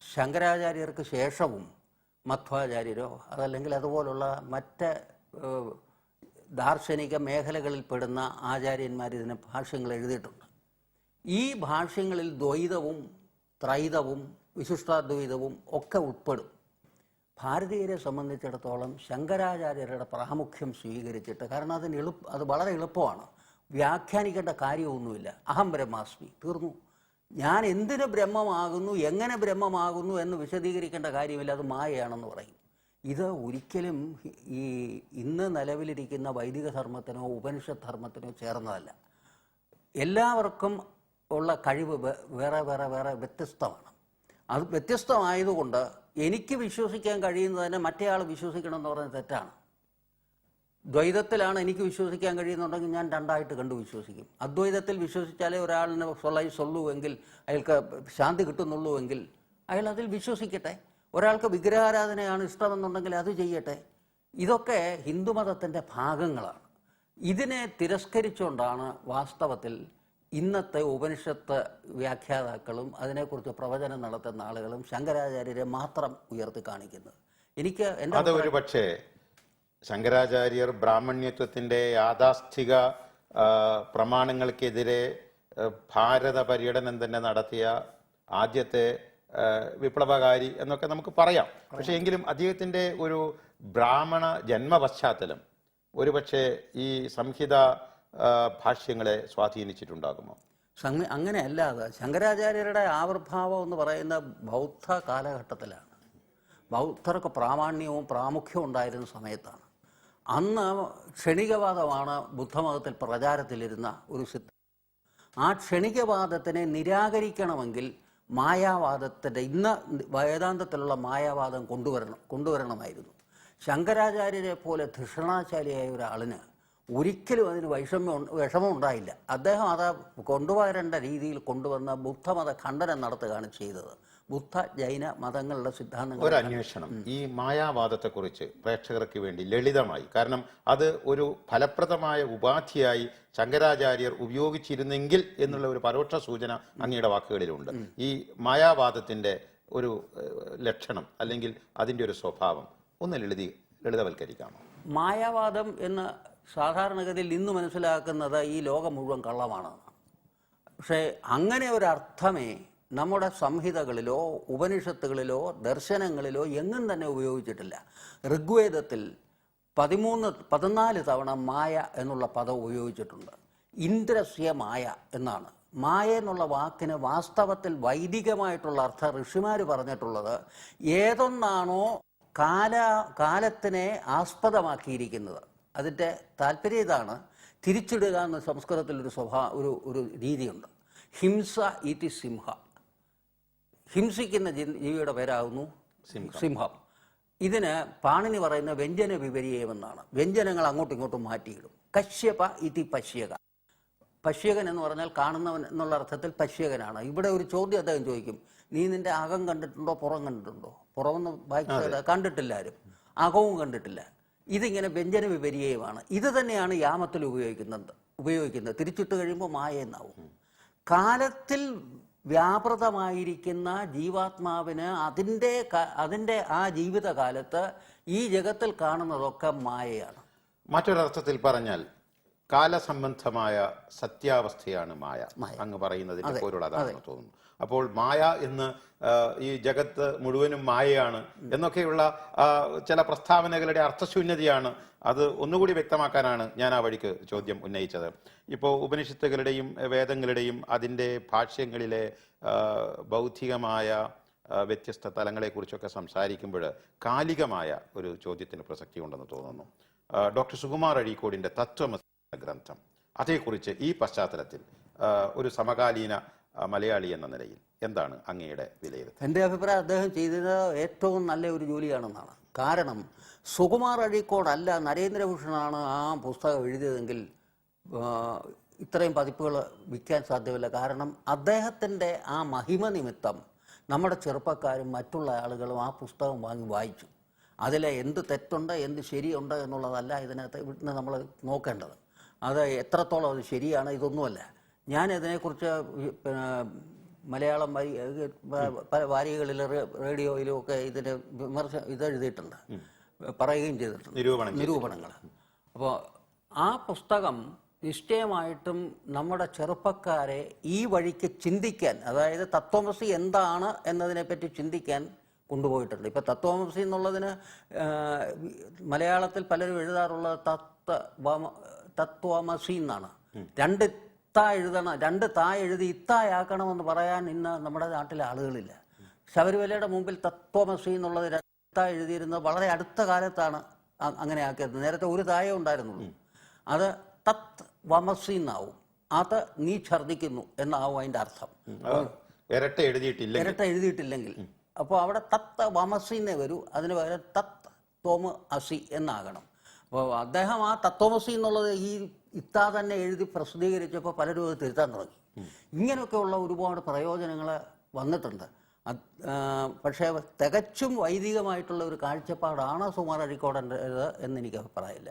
ശങ്കരാചാര്യർക്ക് ശേഷവും മധ്വാചാര്യരോ അതല്ലെങ്കിൽ അതുപോലുള്ള മറ്റ് ദാർശനിക മേഖലകളിൽപ്പെടുന്ന ആചാര്യന്മാർ ഇതിന് ഭാഷ്യങ്ങൾ എഴുതിയിട്ടുണ്ട്. ഈ ഭാഷ്യങ്ങളിൽ ദ്വൈതവും ത്രൈതവും വിശിഷ്ടാദ്വൈതവും ഒക്കെ ഉൾപ്പെടും. ഭാരതീയരെ സംബന്ധിച്ചിടത്തോളം ശങ്കരാചാര്യരുടെ പ്രാമുഖ്യം സ്വീകരിച്ചിട്ട്, കാരണം അത് വളരെ എളുപ്പമാണ്, വ്യാഖ്യാനിക്കേണ്ട കാര്യമൊന്നുമില്ല. അഹം ബ്രഹ്മാസ്മി, തീർന്നു. ഞാൻ എന്തിന് ബ്രഹ്മമാകുന്നു, എങ്ങനെ ബ്രഹ്മമാകുന്നു എന്ന് വിശദീകരിക്കേണ്ട കാര്യമില്ല, അത് മായയാണെന്ന് പറയും. ഇത് ഒരിക്കലും ഈ ഇന്ന് നിലവിലിരിക്കുന്ന വൈദിക ധർമ്മത്തിനോ ഉപനിഷത്ത് ധർമ്മത്തിനോ ചേർന്നതല്ല. എല്ലാവർക്കും ഉള്ള കഴിവ് വേറെ വേറെ വേറെ വ്യത്യസ്തമാണ്. അത് വ്യത്യസ്തമായതുകൊണ്ട് എനിക്ക് വിശ്വസിക്കാൻ കഴിയുന്നതിനെ മറ്റേയാൾ വിശ്വസിക്കണം എന്ന് പറയുന്നത് തെറ്റാണ്. ദ്വൈതത്തിലാണ് എനിക്ക് വിശ്വസിക്കാൻ കഴിയുന്നുണ്ടെങ്കിൽ ഞാൻ രണ്ടായിട്ട് കണ്ടു വിശ്വസിക്കും. അദ്വൈതത്തിൽ വിശ്വസിച്ചാലേ ഒരാളിനെ സൊള്ളൂ എങ്കിൽ, അയാൾക്ക് ശാന്തി കിട്ടുന്നുള്ളൂ എങ്കിൽ അയാൾ അതിൽ വിശ്വസിക്കട്ടെ. ഒരാൾക്ക് വിഗ്രഹാരാധനയാണ് ഇഷ്ടമെന്നുണ്ടെങ്കിൽ അത് ചെയ്യട്ടെ. ഇതൊക്കെ ഹിന്ദുമതത്തിൻ്റെ ഭാഗങ്ങളാണ്. ഇതിനെ തിരസ്കരിച്ചുകൊണ്ടാണ് വാസ്തവത്തിൽ ഇന്നത്തെ ഉപനിഷത്ത് വ്യാഖ്യാതാക്കളും അതിനെക്കുറിച്ച് പ്രവചനം നടത്തുന്ന ആളുകളും ശങ്കരാചാര്യരെ മാത്രം ഉയർത്തി കാണിക്കുന്നത്. എനിക്ക് അത് ഒരു പക്ഷേ ശങ്കരാചാര്യർ ബ്രാഹ്മണ്യത്വത്തിന്റെ യാഥാസ്ഥിക പ്രമാണങ്ങൾക്കെതിരെ ഭാരത പര്യടനം തന്നെ നടത്തിയ ആദ്യത്തെ വിപ്ലവകാരി എന്നൊക്കെ നമുക്ക് പറയാം. പക്ഷെ എങ്കിലും അദ്ദേഹത്തിന്റെ ഒരു ബ്രാഹ്മണ ജന്മപശ്ചാത്തലം ഒരുപക്ഷെ ഈ സംഹിത ഭാഷ്യങ്ങളെ സ്വാധീനിച്ചിട്ടുണ്ടാകുമോ? അങ്ങനെയല്ലാതെ ശങ്കരാചാര്യരുടെ ആവിർഭാവം എന്ന് പറയുന്ന ബൗദ്ധ കാലഘട്ടത്തിലാണ്. ബൗദ്ധർക്ക് പ്രാമാണ്യവും പ്രാമുഖ്യവും ഉണ്ടായിരുന്ന സമയത്താണ്. അന്ന് ക്ഷണികവാദമാണ് ബുദ്ധമതത്തിൽ പ്രചാരത്തിലിരുന്ന ഒരു സിദ്ധാന്തം. ആ ക്ഷണികവാദത്തിനെ നിരാകരിക്കണമെങ്കിൽ മായാവാദത്തിൻ്റെ ഇന്ന് വേദാന്തത്തിലുള്ള മായാവാദം കൊണ്ടുവരണമായിരുന്നു. ശങ്കരാചാര്യരെ പോലെ ധിഷണാശാലിയായ ഒരാളിന് ഒരിക്കലും അതിന് വിഷമം ഉണ്ടായില്ല. അദ്ദേഹം അത് കൊണ്ടുവരേണ്ട രീതിയിൽ കൊണ്ടുവന്ന ബുദ്ധമത ഖണ്ഡനം നടത്തുകയാണ് ചെയ്തത്. ബുദ്ധ ജൈന മതങ്ങളുടെ സിദ്ധാന്തങ്ങൾ. ഒരു അന്വേഷണം ഈ മായാവാദത്തെക്കുറിച്ച് പ്രേക്ഷകർക്ക് വേണ്ടി ലളിതമായി, കാരണം അത് ഒരു ഫലപ്രദമായ ഉപാധിയായി ശങ്കരാചാര്യർ ഉപയോഗിച്ചിരുന്നെങ്കിൽ എന്നുള്ള ഒരു പരോക്ഷ സൂചന അങ്ങയുടെ വാക്കുകളിലുണ്ട്. ഈ മായാവാദത്തിന്റെ ഒരു ലക്ഷണം അല്ലെങ്കിൽ അതിൻ്റെ ഒരു സ്വഭാവം ഒന്ന് ലളിതവൽക്കരിക്കാമോ? മായാവാദം എന്ന് സാധാരണഗതിയിൽ ഇന്ന് മനസ്സിലാക്കുന്നത് ഈ ലോകം മുഴുവൻ കള്ളമാണെന്നാണ്. പക്ഷേ അങ്ങനെ ഒരർത്ഥമേ നമ്മുടെ സംഹിതകളിലോ ഉപനിഷത്തുകളിലോ ദർശനങ്ങളിലോ എങ്ങും തന്നെ ഉപയോഗിച്ചിട്ടില്ല. ഋഗ്വേദത്തിൽ 14 തവണ മായ എന്നുള്ള പദം ഉപയോഗിച്ചിട്ടുണ്ട്. ഇന്ദ്രസ്യ മായ എന്നാണ്. മായ എന്നുള്ള വാക്കിന് വാസ്തവത്തിൽ വൈദികമായിട്ടുള്ള അർത്ഥം ഋഷിമാർ പറഞ്ഞിട്ടുള്ളത് ഏതൊന്നാണോ കാലത്തിനെ ആസ്പദമാക്കിയിരിക്കുന്നത്. അതിൻ്റെ താല്പര്യം ഇതാണ്. തിരിച്ചിടുക എന്ന സംസ്കൃതത്തിൽ ഒരു രീതിയുണ്ട്. ഹിംസ ഇതി സിംഹ. ഹിംസിക്കുന്ന ജീവിയുടെ പേരാകുന്നു സിംഹം. ഇതിന് പാണിനി പറയുന്ന വ്യഞ്ജന വിപരീയമെന്നാണ്. വ്യഞ്ജനങ്ങൾ അങ്ങോട്ടും ഇങ്ങോട്ടും മാറ്റിയിടും. കശ്യപ ഇതി പശ്യക. പശ്യകൻ എന്ന് പറഞ്ഞാൽ കാണുന്നവൻ എന്നുള്ള അർത്ഥത്തിൽ പശ്യകനാണ്. ഇവിടെ ഒരു ചോദ്യം അദ്ദേഹം ചോദിക്കും, നീ നിന്റെ അകം കണ്ടിട്ടുണ്ടോ പുറം കണ്ടിട്ടുണ്ടോ? പുറമെന്ന് വായിച്ചാൽ കണ്ടിട്ടില്ല ആരും, അകവും കണ്ടിട്ടില്ല. ഇതിങ്ങനെ വ്യഞ്ജന വിപരീയമാണ്. ഇത് തന്നെയാണ് യാമത്തിൽ ഉപയോഗിക്കുന്നത്. തിരിച്ചിട്ട് കഴിയുമ്പോൾ മായ എന്നാവും. കാലത്തിൽ വ്യാപൃതമായിരിക്കുന്ന ജീവാത്മാവിന് അതിൻ്റെ ആ ജീവിതകാലത്ത് ഈ ജഗത്തിൽ കാണുന്നതൊക്കെ മായയാണ്. മറ്റൊരർത്ഥത്തിൽ പറഞ്ഞാൽ കാലസംബന്ധമായ സത്യാവസ്ഥയാണ് മായ. അങ്ങ് പറയുന്നതിന്റെ പൊരുൾ അതാണെന്ന് തോന്നുന്നു. അപ്പോൾ മായ എന്ന് ഈ ജഗത്ത് മുഴുവനും മായയാണ് എന്നൊക്കെയുള്ള ചില പ്രസ്താവനകളുടെ അർത്ഥശൂന്യതയാണ്. അത് ഒന്നുകൂടി വ്യക്തമാക്കാനാണ് ഞാൻ ആ വഴിക്ക് ചോദ്യം ഉന്നയിച്ചത്. ഇപ്പോൾ ഉപനിഷത്തുകളുടെയും വേദങ്ങളുടെയും അതിൻ്റെ ഭാഷ്യങ്ങളിലെ ബൗദ്ധികമായ വ്യത്യസ്ത തലങ്ങളെക്കുറിച്ചൊക്കെ സംസാരിക്കുമ്പോൾ കാലികമായ ഒരു ചോദ്യത്തിന് പ്രസക്തി ഉണ്ടെന്ന് തോന്നുന്നു. ഡോക്ടർ സുകുമാർ അഴീക്കോടിൻ്റെ തത്വമസി ഗ്രന്ഥം, അതേക്കുറിച്ച് ഈ പശ്ചാത്തലത്തിൽ ഒരു സമകാലീന മലയാളി എന്ന നിലയിൽ എന്താണ് അങ്ങയുടെ വിലയിരുത്തൽ? എൻ്റെ അഭിപ്രായം അദ്ദേഹം ചെയ്തത് ഏറ്റവും നല്ല ഒരു ജോലിയാണെന്നാണ്. കാരണം സുകുമാർ അഴീക്കോടല്ല നരേന്ദ്രഭൂഷണാണ് ആ പുസ്തകം എഴുതിയതെങ്കിൽ ഇത്രയും പതിപ്പുകൾ വിൽക്കാൻ സാധ്യമല്ല. കാരണം അദ്ദേഹത്തിൻ്റെ ആ മഹിമ നിമിത്തം നമ്മുടെ ചെറുപ്പക്കാരും മറ്റുള്ള ആളുകളും ആ പുസ്തകം വാങ്ങിച്ചു. അതിലെ എന്ത് തെറ്റുണ്ട് എന്ത് ശരിയുണ്ട് എന്നുള്ളതല്ല ഇതിനകത്ത് ഇവിടുന്ന് നമ്മൾ നോക്കേണ്ടത്. അത് എത്രത്തോളം അത് ശരിയാണ് ഇതൊന്നുമല്ല. ഞാൻ ഇതിനെക്കുറിച്ച് പിന്നെ മലയാളം പല വാരികകളിൽ റേഡിയോയിലും ഒക്കെ ഇതിന് ഇതെഴുതിയിട്ടുണ്ട്, പറയുകയും ചെയ്തിട്ടുണ്ട്, നിരൂപണങ്ങൾ. അപ്പോൾ ആ പുസ്തകം നിശ്ചയമായിട്ടും നമ്മുടെ ചെറുപ്പക്കാരെ ഈ വഴിക്ക് ചിന്തിക്കാൻ, അതായത് തത്വമസി എന്താണ് എന്നതിനെപ്പറ്റി ചിന്തിക്കാൻ കൊണ്ടുപോയിട്ടുണ്ട്. ഇപ്പം തത്വമസി എന്നുള്ളതിന് മലയാളത്തിൽ പലരും എഴുതാറുള്ള തത്വമസി എന്നാണ്. രണ്ട് താ എഴുതി ഇത്തായാക്കണമെന്ന് പറയാൻ ഇന്ന് നമ്മുടെ നാട്ടിലെ ആളുകളില്ല. ശബരിമലയുടെ മുമ്പിൽ തത്വമസി എന്നുള്ളത് രണ്ടാ എഴുതിയിരുന്നത് വളരെ അടുത്ത കാലത്താണ് അങ്ങനെ ആക്കിയത്. നേരത്തെ ഒരു തായേ ഉണ്ടായിരുന്നുള്ളൂ. അത് തത് വമസി എന്നാവും. അത് നീ ഛർദിക്കുന്നു എന്നാവും അതിൻ്റെ അർത്ഥം, ഇരട്ട എഴുതിയിട്ടില്ലെങ്കിൽ. അപ്പോൾ അവിടെ തത്ത് വമസിന്നേ വരൂ, അതിന് പകരം തത്ത് തോമ അസി എന്നാകണം. അപ്പോൾ അദ്ദേഹം ആ തത്വമസി എന്നുള്ളത് ഈ ഇത്താ തന്നെ എഴുതി പ്രസിദ്ധീകരിച്ചപ്പോൾ പലരും അത് തിരുത്താൻ തുടങ്ങി. ഇങ്ങനെയൊക്കെയുള്ള ഒരുപാട് പ്രയോജനങ്ങൾ വന്നിട്ടുണ്ട്. പക്ഷേ തികച്ചും വൈദികമായിട്ടുള്ള ഒരു കാഴ്ചപ്പാടാണ് സുകുമാർ അഴീക്കോടിൻ്റേത് എന്നെനിക്ക് അഭിപ്രായമില്ല.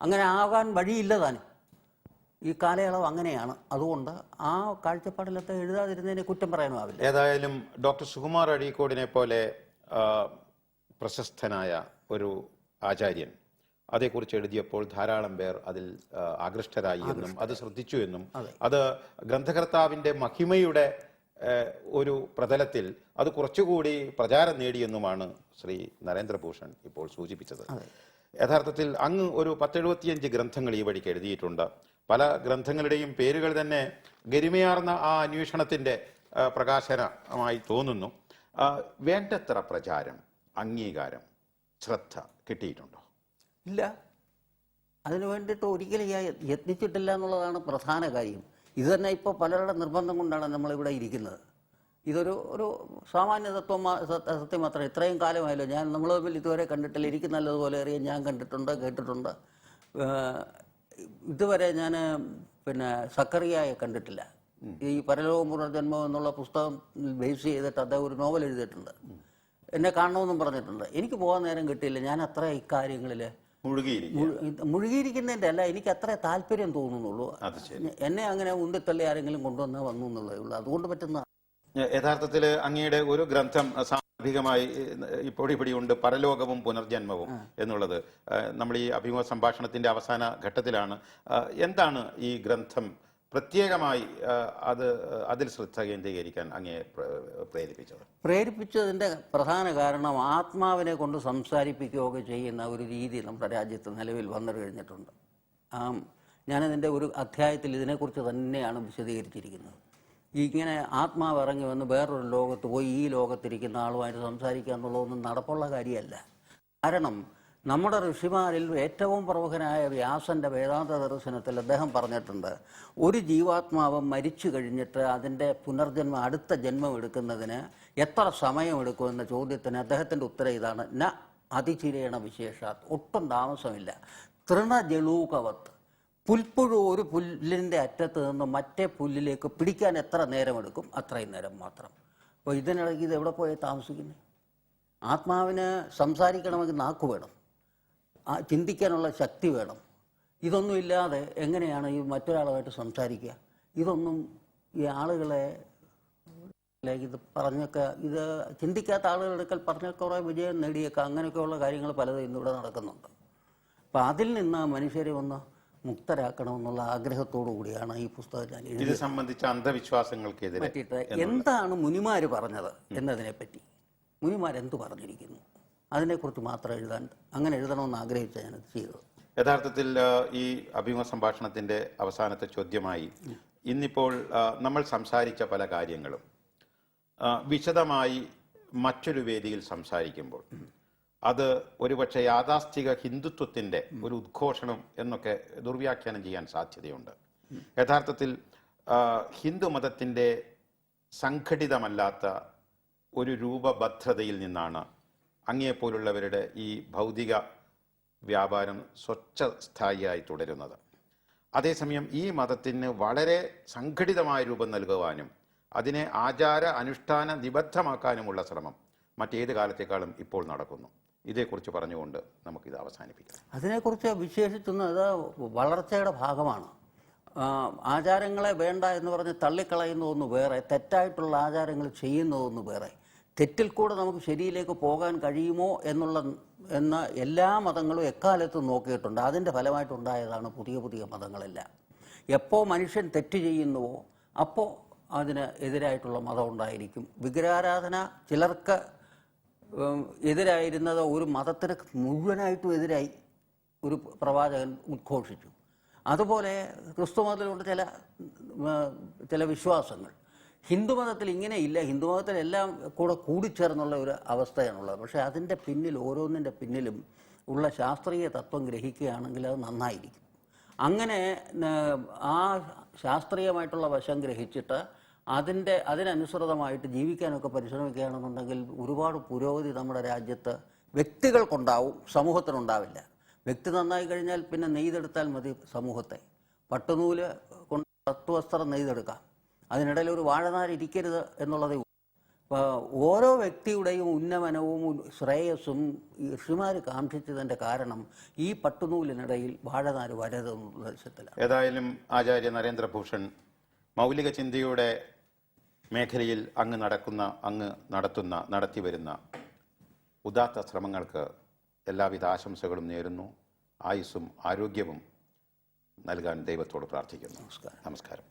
അങ്ങനെ ആകാൻ വഴിയില്ല താനും. ഈ കാലയളവ് അങ്ങനെയാണ്. അതുകൊണ്ട് ആ കാഴ്ചപ്പാടിലത്തെ എഴുതാതിരുന്നതിനെ കുറ്റം പറയാനുമാവില്ല. ഏതായാലും ഡോക്ടർ സുകുമാർ അഴീക്കോടിനെ പോലെ പ്രശസ്തനായ ഒരു ആചാര്യൻ അതേക്കുറിച്ച് എഴുതിയപ്പോൾ ധാരാളം പേർ അതിൽ ആകൃഷ്ടരായി എന്നും അത് ശ്രദ്ധിച്ചു എന്നും അത് ഗ്രന്ഥകർത്താവിൻ്റെ മഹിമയുടെ ഒരു പ്രതലത്തിൽ അത് കുറച്ചുകൂടി പ്രചാരം നേടിയെന്നുമാണ് ശ്രീ നരേന്ദ്രഭൂഷൺ ഇപ്പോൾ സൂചിപ്പിച്ചത്. യഥാർത്ഥത്തിൽ അങ്ങ് ഒരു 1075 ഗ്രന്ഥങ്ങൾ ഈ വഴിക്ക് എഴുതിയിട്ടുണ്ട്. പല ഗ്രന്ഥങ്ങളുടെയും പേരുകൾ തന്നെ ഗരിമയാർന്ന ആ അന്വേഷണത്തിൻ്റെ പ്രകാശനമായി തോന്നുന്നു. വേണ്ടത്ര പ്രചാരം, അംഗീകാരം, ശ്രദ്ധ കിട്ടിയിട്ടുണ്ടോ? ഇല്ല. അതിനു വേണ്ടിയിട്ട് ഒരിക്കലും യത്നിച്ചിട്ടില്ല എന്നുള്ളതാണ് പ്രധാന കാര്യം. ഇത് തന്നെ ഇപ്പോൾ പലരുടെ നിർബന്ധം കൊണ്ടാണ് നമ്മളിവിടെ ഇരിക്കുന്നത്. ഒരു സാമാന്യ സത്യം മാത്രം. ഇത്രയും കാലമായല്ലോ നമ്മൾ തമ്മിൽ ഇതുവരെ കണ്ടിട്ടില്ല. എനിക്ക് നല്ലതുപോലെ അറിയാൻ ഞാൻ കണ്ടിട്ടുണ്ട്, കേട്ടിട്ടുണ്ട്. ഇതുവരെ ഞാൻ സക്കറിയായെ കണ്ടിട്ടില്ല. ഈ പരലോക പുനർജന്മം എന്നുള്ള പുസ്തകം ബേസ് ചെയ്തിട്ട് അദ്ദേഹം ഒരു നോവൽ എഴുതിയിട്ടുണ്ട്. എന്നെ കാണണമെന്നും പറഞ്ഞിട്ടുണ്ട്. എനിക്ക് പോകാൻ നേരം കിട്ടിയില്ല. ഞാൻ അത്ര ഇക്കാര്യങ്ങളിൽ മുഴുകിയിരിക്കുന്നതിൻ്റെ അല്ല, എനിക്ക് അത്ര താല്പര്യം തോന്നുന്നുള്ളൂ. എന്നെ അങ്ങനെ ഉന്തിത്തള്ളി ആരെങ്കിലും കൊണ്ടുവന്നാൽ വന്നു എന്നുള്ളതേ ഉള്ളൂ. അതുകൊണ്ട് പറ്റുന്ന യഥാർത്ഥത്തിൽ അങ്ങയുടെ ഒരു ഗ്രന്ഥം സാന്ദർഭികമായി ഇപ്പോൾ ഇവിടെയുണ്ട്, പരലോകവും പുനർജന്മവും എന്നുള്ളത്. നമ്മൾ ഈ അഭിമുഖ സംഭാഷണത്തിന്റെ അവസാന ഘട്ടത്തിലാണ്. എന്താണ് ഈ ഗ്രന്ഥം പ്രത്യേകമായി അതിൽ ശ്രദ്ധ കേന്ദ്രീകരിക്കാൻ അങ്ങയെ പ്രേരിപ്പിച്ചതിൻ്റെ പ്രധാന കാരണം ആത്മാവിനെ കൊണ്ട് സംസാരിപ്പിക്കുകയൊക്കെ ചെയ്യുന്ന ഒരു രീതി നമ്മുടെ രാജ്യത്ത് നിലവിൽ വന്നു കഴിഞ്ഞിട്ടുണ്ട്. ഞാനതിൻ്റെ ഒരു അധ്യായത്തിൽ ഇതിനെക്കുറിച്ച് തന്നെയാണ് വിശദീകരിച്ചിരിക്കുന്നത്. ഇങ്ങനെ ആത്മാവ് ഇറങ്ങി വന്ന് വേറൊരു ലോകത്ത് പോയി ഈ ലോകത്തിരിക്കുന്ന ആളുമായിട്ട് സംസാരിക്കുക എന്നുള്ളതൊന്നും നടപ്പുള്ള കാര്യമല്ല. കാരണം നമ്മുടെ ഋഷിമാരിൽ ഏറ്റവും പ്രമുഖനായ വ്യാസൻ്റെ വേദാന്ത ദർശനത്തിൽ അദ്ദേഹം പറഞ്ഞിട്ടുണ്ട്, ഒരു ജീവാത്മാവ് മരിച്ചു കഴിഞ്ഞിട്ട് അതിൻ്റെ പുനർജന്മം, അടുത്ത ജന്മം എടുക്കുന്നതിന് എത്ര സമയമെടുക്കുമെന്ന ചോദ്യത്തിന് അദ്ദേഹത്തിൻ്റെ ഉത്തരം ഇതാണ്: ന അതിചിരേണ വിശേഷാത്, ഒട്ടും താമസമില്ല. തൃണജലൂകവത്ത്, പുൽപ്പുഴു ഒരു പുല്ലിൻ്റെ അറ്റത്ത് നിന്ന് മറ്റേ പുല്ലിലേക്ക് പിടിക്കാൻ എത്ര നേരമെടുക്കും, അത്രയും നേരം മാത്രം. അപ്പോൾ ഇതിനിടയ്ക്ക് ഇത് എവിടെ പോയി താമസിക്കുന്നത്? ആത്മാവിന് സംസാരിക്കണമെങ്കിൽ നാക്ക് വേണം, ചിന്തിക്കാനുള്ള ശക്തി വേണം. ഇതൊന്നും ഇല്ലാതെ എങ്ങനെയാണ് ഈ മറ്റൊരാളുമായിട്ട് സംസാരിക്കുക? ഇതൊന്നും ഈ ആളുകളെ ഇത് പറഞ്ഞൊക്കെ, ഇത് ചിന്തിക്കാത്ത ആളുകളെടുക്കൽ പറഞ്ഞൊക്കെ കുറേ വിജയം നേടിയേക്കാം. അങ്ങനെയൊക്കെയുള്ള കാര്യങ്ങൾ പലതും ഇന്നിവിടെ നടക്കുന്നുണ്ട്. അപ്പം അതിൽ നിന്ന് മനുഷ്യരെ ഒന്ന് മുക്തരാക്കണമെന്നുള്ള ആഗ്രഹത്തോടു കൂടിയാണ് ഈ പുസ്തകം ഞാൻ ഇത് സംബന്ധിച്ച അന്ധവിശ്വാസങ്ങൾക്കെതിരെ പറ്റിയിട്ട് എന്താണ് മുനിമാര് പറഞ്ഞത് എന്നതിനെപ്പറ്റി, മുനിമാരെന്തു പറഞ്ഞിരിക്കുന്നു, അതിനെക്കുറിച്ച് മാത്രം അങ്ങനെ എഴുതണമെന്ന് ആഗ്രഹിച്ച ഞാനത് ചെയ്തത്. യഥാർത്ഥത്തിൽ ഈ അഭിമുഖ സംഭാഷണത്തിന്റെ അവസാനത്തെ ചോദ്യമായി, ഇന്നിപ്പോൾ നമ്മൾ സംസാരിച്ച പല കാര്യങ്ങളും വിശദമായി മറ്റൊരു വേദിയിൽ സംസാരിക്കുമ്പോൾ അത് ഒരുപക്ഷെ യാഥാസ്ഥിക ഹിന്ദുത്വത്തിന്റെ ഒരു ഉദ്ഘോഷണം എന്നൊക്കെ ദുർവ്യാഖ്യാനം ചെയ്യാൻ സാധ്യതയുണ്ട്. യഥാർത്ഥത്തിൽ ഹിന്ദു മതത്തിന്റെ സംഘടിതമല്ലാത്ത ഒരു രൂപഭദ്രതയിൽ നിന്നാണ് അങ്ങയെപ്പോലുള്ളവരുടെ ഈ ഭൗതിക വ്യാപാരം സ്വച്ഛസ്ഥായിയായി തുടരുന്നത്. അതേസമയം ഈ മതത്തിന് വളരെ സംഘടിതമായ രൂപം നൽകുവാനും അതിനെ ആചാര അനുഷ്ഠാന നിബദ്ധമാക്കാനുമുള്ള ശ്രമം മറ്റേത് കാലത്തേക്കാളും ഇപ്പോൾ നടക്കുന്നു. ഇതേക്കുറിച്ച് പറഞ്ഞുകൊണ്ട് നമുക്കിത് അവസാനിപ്പിക്കാം. അതിനെക്കുറിച്ച് വിശേഷിച്ചൊന്നും അത് വളർച്ചയുടെ ഭാഗമാണ്. ആചാരങ്ങളെ വേണ്ട എന്ന് പറഞ്ഞ് തള്ളിക്കളയുന്നതൊന്ന് വേറെ, തെറ്റായിട്ടുള്ള ആചാരങ്ങൾ ചെയ്യുന്നതൊന്ന് വേറെ. തെറ്റിൽ കൂടെ നമുക്ക് ശരിയിലേക്ക് പോകാൻ കഴിയുമോ എന്ന എല്ലാ മതങ്ങളും എക്കാലത്തും നോക്കിയിട്ടുണ്ട്. അതിൻ്റെ ഫലമായിട്ടുണ്ടായതാണ് പുതിയ പുതിയ മതങ്ങളെല്ലാം. എപ്പോൾ മനുഷ്യൻ തെറ്റ് ചെയ്യുന്നുവോ അപ്പോൾ അതിന് എതിരായിട്ടുള്ള മതം ഉണ്ടായിരിക്കും. വിഗ്രഹാരാധന ചിലർക്ക് എതിരായിരുന്നത് ഒരു മതത്തിന് മുഴുവനായിട്ടും എതിരായി ഒരു പ്രവാചകൻ ഉദ്ഘോഷിച്ചു. അതുപോലെ ക്രിസ്തുമതത്തിലുണ്ട് ചില വിശ്വാസങ്ങൾ. ഹിന്ദുമതത്തിൽ ഇങ്ങനെയില്ല. ഹിന്ദുമതത്തിൽ എല്ലാം കൂടെ കൂടിച്ചേർന്നുള്ള ഒരു അവസ്ഥയാണുള്ളത്. പക്ഷേ അതിൻ്റെ പിന്നിൽ, ഓരോന്നിൻ്റെ പിന്നിലും ഉള്ള ശാസ്ത്രീയ തത്വം ഗ്രഹിക്കുകയാണെങ്കിൽ അത് നന്നായിരിക്കും. അങ്ങനെ ആ ശാസ്ത്രീയമായിട്ടുള്ള വശം ഗ്രഹിച്ചിട്ട് അതിനനുസൃതമായിട്ട് ജീവിക്കാനൊക്കെ പരിശ്രമിക്കുകയാണെന്നുണ്ടെങ്കിൽ ഒരുപാട് പുരോഗതി നമ്മുടെ രാജ്യത്ത് വ്യക്തികൾക്കുണ്ടാവും, സമൂഹത്തിനുണ്ടാവില്ല. വ്യക്തി നന്നായി കഴിഞ്ഞാൽ പിന്നെ നെയ്തെടുത്താൽ മതി സമൂഹത്തെ. പട്ടുനൂല് കൊണ്ട് തത്വവസ്ത്രം നെയ്തെടുക്കാം, അതിനിടയിൽ ഒരു വാഴനാര് ഇരിക്കരുത് എന്നുള്ളത്. ഓരോ വ്യക്തിയുടെയും ഉന്നമനവും ശ്രേയസ്സും ഋഷിമാർ കാംക്ഷിച്ചതിൻ്റെ കാരണം ഈ പട്ടുനൂലിനിടയിൽ വാഴനാര് വരരുതെന്നുള്ള ലക്ഷ്യത്തിലാണ്. ഏതായാലും ആചാര്യ നരേന്ദ്രഭൂഷൺ മൗലിക ചിന്തയുടെ മേഖലയിൽ അങ്ങ് നടത്തിവരുന്ന ഉദാത്ത ശ്രമങ്ങൾക്ക് എല്ലാവിധ ആശംസകളും നേരുന്നു. ആയുസ്സും ആരോഗ്യവും നൽകാൻ ദൈവത്തോട് പ്രാർത്ഥിക്കുന്നു. നമസ്കാരം.